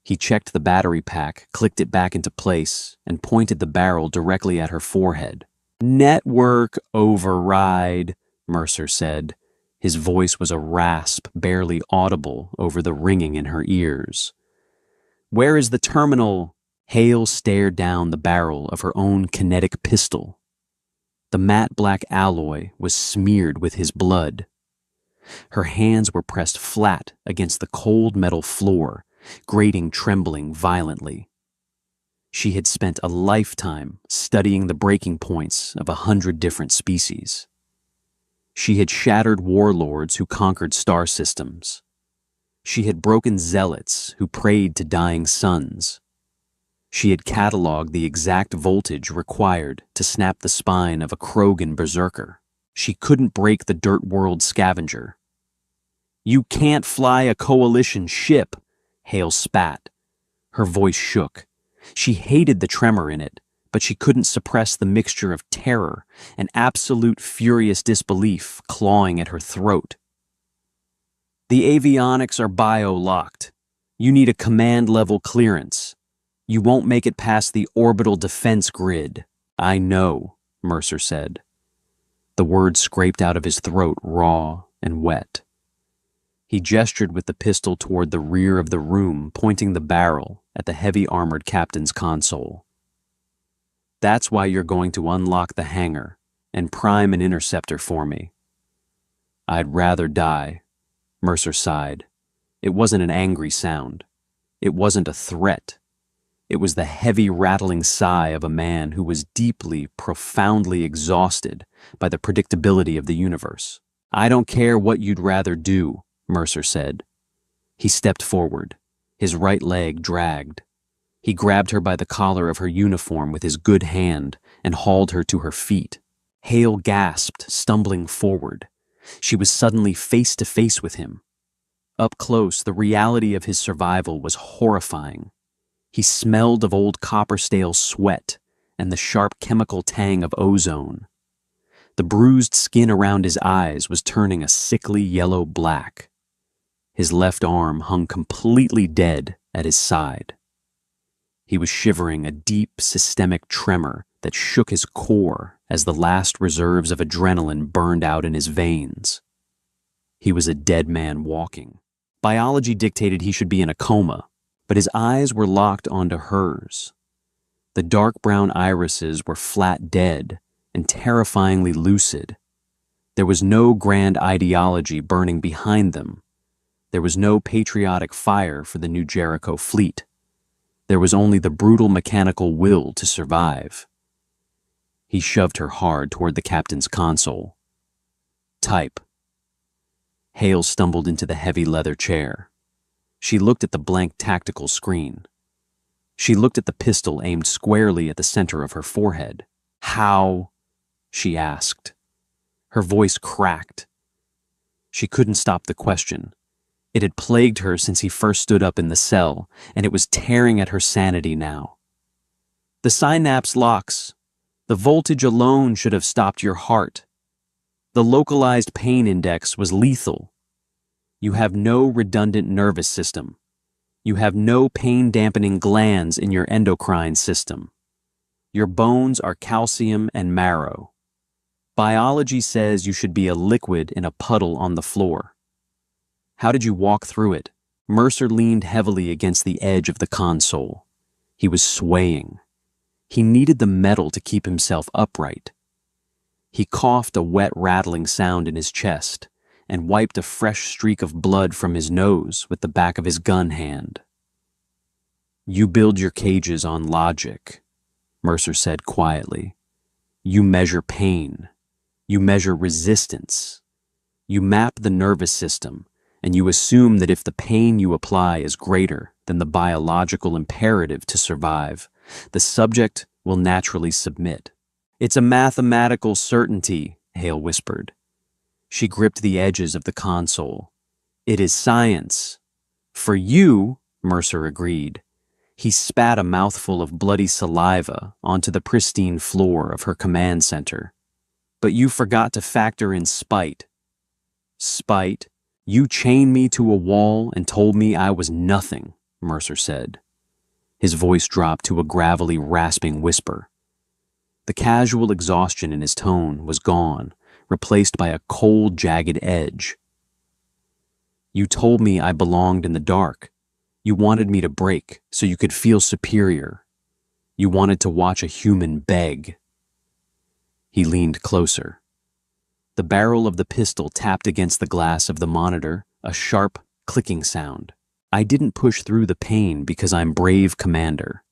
He checked the battery pack, clicked it back into place, and pointed the barrel directly at her forehead. "Network override," Mercer said. His voice was a rasp, barely audible over the ringing in her ears. "Where is the terminal?" Hale stared down the barrel of her own kinetic pistol. The matte black alloy was smeared with his blood. Her hands were pressed flat against the cold metal floor, grating, trembling violently. She had spent a lifetime studying the breaking points of 100 different species. She had shattered warlords who conquered star systems. She had broken zealots who prayed to dying suns. She had cataloged the exact voltage required to snap the spine of a Krogan berserker. She couldn't break the Dirt World scavenger. "You can't fly a coalition ship," Hale spat. Her voice shook. She hated the tremor in it, but she couldn't suppress the mixture of terror and absolute furious disbelief clawing at her throat. "The avionics are bio-locked. You need a command-level clearance. You won't make it past the orbital defense grid." "I know," Mercer said. The words scraped out of his throat raw and wet. He gestured with the pistol toward the rear of the room, pointing the barrel at the heavy-armored captain's console. "That's why you're going to unlock the hangar and prime an interceptor for me." "I'd rather die," Mercer sighed. It wasn't an angry sound. It wasn't a threat. It was the heavy, rattling sigh of a man who was deeply, profoundly exhausted by the predictability of the universe. "I don't care what you'd rather do," Mercer said. He stepped forward. His right leg dragged. He grabbed her by the collar of her uniform with his good hand and hauled her to her feet. Hale gasped, stumbling forward. She was suddenly face to face with him. Up close, the reality of his survival was horrifying. He smelled of old copper-stale sweat and the sharp chemical tang of ozone. The bruised skin around his eyes was turning a sickly yellow-black. His left arm hung completely dead at his side. He was shivering a deep systemic tremor that shook his core as the last reserves of adrenaline burned out in his veins. He was a dead man walking. Biology dictated he should be in a coma, but his eyes were locked onto hers. The dark brown irises were flat dead and terrifyingly lucid. There was no grand ideology burning behind them. There was no patriotic fire for the New Jericho fleet. There was only the brutal mechanical will to survive. He shoved her hard toward the captain's console. "Type." Hale stumbled into the heavy leather chair. She looked at the blank tactical screen. She looked at the pistol aimed squarely at the center of her forehead. "How?" she asked. Her voice cracked. She couldn't stop the question. It had plagued her since he first stood up in the cell, and it was tearing at her sanity now. "The synapse locks. The voltage alone should have stopped your heart. The localized pain index was lethal. You have no redundant nervous system. You have no pain-dampening glands in your endocrine system. Your bones are calcium and marrow. Biology says you should be a liquid in a puddle on the floor. How did you walk through it?" Mercer leaned heavily against the edge of the console. He was swaying. He needed the metal to keep himself upright. He coughed a wet, rattling sound in his chest and wiped a fresh streak of blood from his nose with the back of his gun hand. "You build your cages on logic," Mercer said quietly. "You measure pain. You measure resistance. You map the nervous system, and you assume that if the pain you apply is greater than the biological imperative to survive, the subject will naturally submit." "It's a mathematical certainty," Hale whispered. She gripped the edges of the console. "It is science." "For you," Mercer agreed. He spat a mouthful of bloody saliva onto the pristine floor of her command center. "But you forgot to factor in spite." "Spite? You chained me to a wall and told me I was nothing," Mercer said. His voice dropped to a gravelly, rasping whisper. The casual exhaustion in his tone was gone, replaced by a cold, jagged edge. "You told me I belonged in the dark. You wanted me to break so you could feel superior. You wanted to watch a human beg." He leaned closer. The barrel of the pistol tapped against the glass of the monitor, a sharp, clicking sound. "I didn't push through the pain because I'm brave, Commander.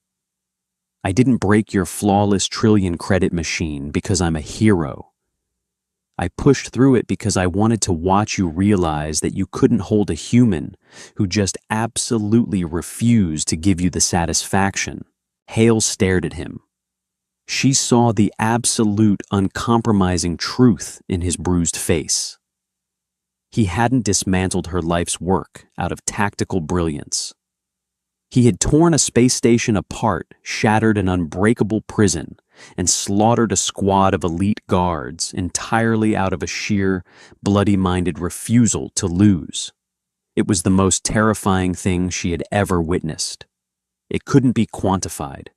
I didn't break your flawless trillion-credit machine because I'm a hero. I pushed through it because I wanted to watch you realize that you couldn't hold a human who just absolutely refused to give you the satisfaction." Hale stared at him. She saw the absolute, uncompromising truth in his bruised face. He hadn't dismantled her life's work out of tactical brilliance. He had torn a space station apart, shattered an unbreakable prison, and slaughtered a squad of elite guards entirely out of a sheer, bloody-minded refusal to lose. It was the most terrifying thing she had ever witnessed. It couldn't be quantified.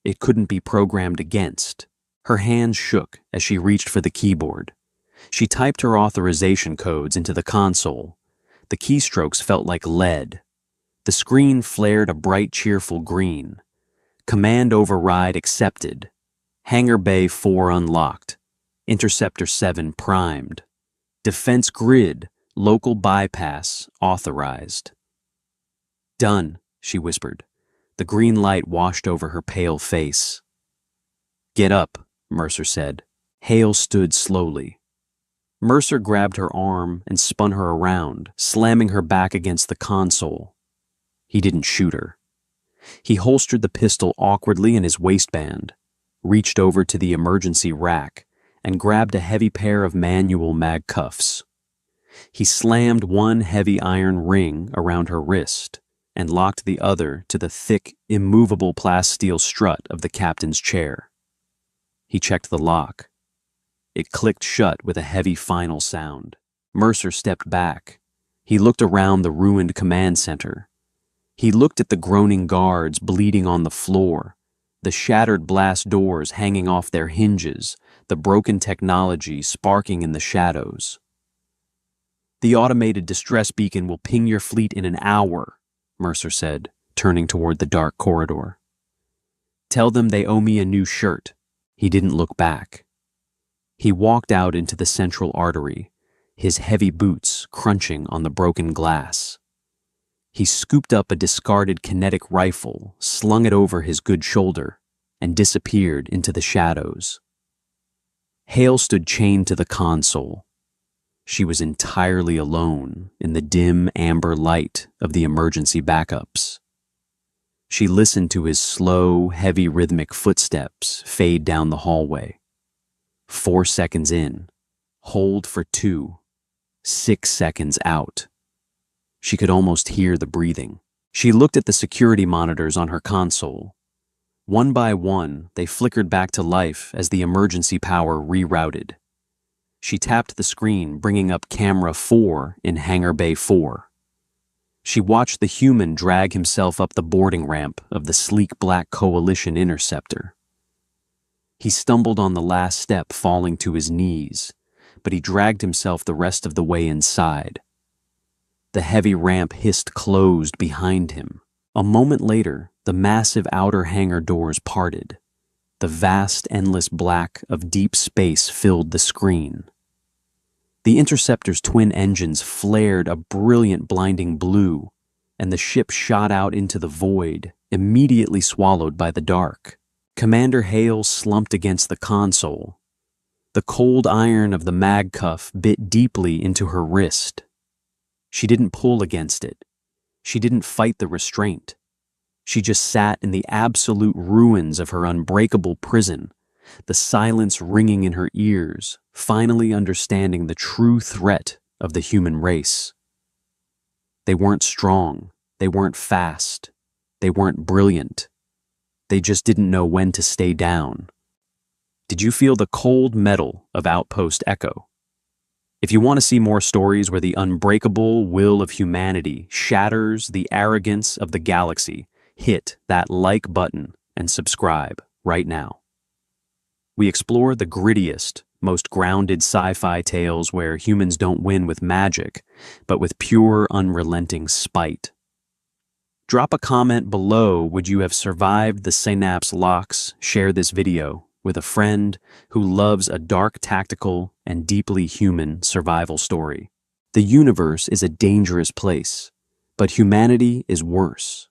It couldn't be programmed against. Her hands shook as she reached for the keyboard. She typed her authorization codes into the console. The keystrokes felt like lead. The screen flared a bright, cheerful green. Command override accepted. Hangar Bay 4 unlocked. Interceptor 7 primed. Defense grid, local bypass authorized. Done, she whispered. The green light washed over her pale face. Get up, Mercer said. Hale stood slowly. Mercer grabbed her arm and spun her around, slamming her back against the console. He didn't shoot her. He holstered the pistol awkwardly in his waistband, reached over to the emergency rack, and grabbed a heavy pair of manual mag cuffs. He slammed one heavy iron ring around her wrist and locked the other to the thick, immovable plasteel strut of the captain's chair. He checked the lock. It clicked shut with a heavy final sound. Mercer stepped back. He looked around the ruined command center. He looked at the groaning guards bleeding on the floor, the shattered blast doors hanging off their hinges, the broken technology sparking in the shadows. The automated distress beacon will ping your fleet in an hour, Mercer said, turning toward the dark corridor. Tell them they owe me a new shirt. He didn't look back. He walked out into the central artery, his heavy boots crunching on the broken glass. He scooped up a discarded kinetic rifle, slung it over his good shoulder, and disappeared into the shadows. Hale stood chained to the console. She was entirely alone in the dim amber light of the emergency backups. She listened to his slow, heavy rhythmic footsteps fade down the hallway. 4 seconds in. Hold for 2. 6 seconds out. She could almost hear the breathing. She looked at the security monitors on her console. One by one, they flickered back to life as the emergency power rerouted. She tapped the screen, bringing up camera 4 in Hangar Bay 4. She watched the human drag himself up the boarding ramp of the sleek black Coalition interceptor. He stumbled on the last step, falling to his knees, but he dragged himself the rest of the way inside. The heavy ramp hissed closed behind him. A moment later, the massive outer hangar doors parted. The vast, endless black of deep space filled the screen. The interceptor's twin engines flared a brilliant, blinding blue, and the ship shot out into the void, immediately swallowed by the dark. Commander Hale slumped against the console. The cold iron of the mag cuff bit deeply into her wrist. She didn't pull against it. She didn't fight the restraint. She just sat in the absolute ruins of her unbreakable prison, the silence ringing in her ears, finally understanding the true threat of the human race. They weren't strong. They weren't fast. They weren't brilliant. They just didn't know when to stay down. Did you feel the cold metal of Outpost Echo? If you want to see more stories where the unbreakable will of humanity shatters the arrogance of the galaxy, hit that like button and subscribe right now. We explore the grittiest, most grounded sci-fi tales where humans don't win with magic, but with pure, unrelenting spite. Drop a comment below. Would you have survived the Synapse locks? Share this video with a friend who loves a dark, tactical, and deeply human survival story. The universe is a dangerous place, but humanity is worse.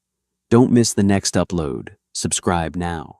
Don't miss the next upload. Subscribe now.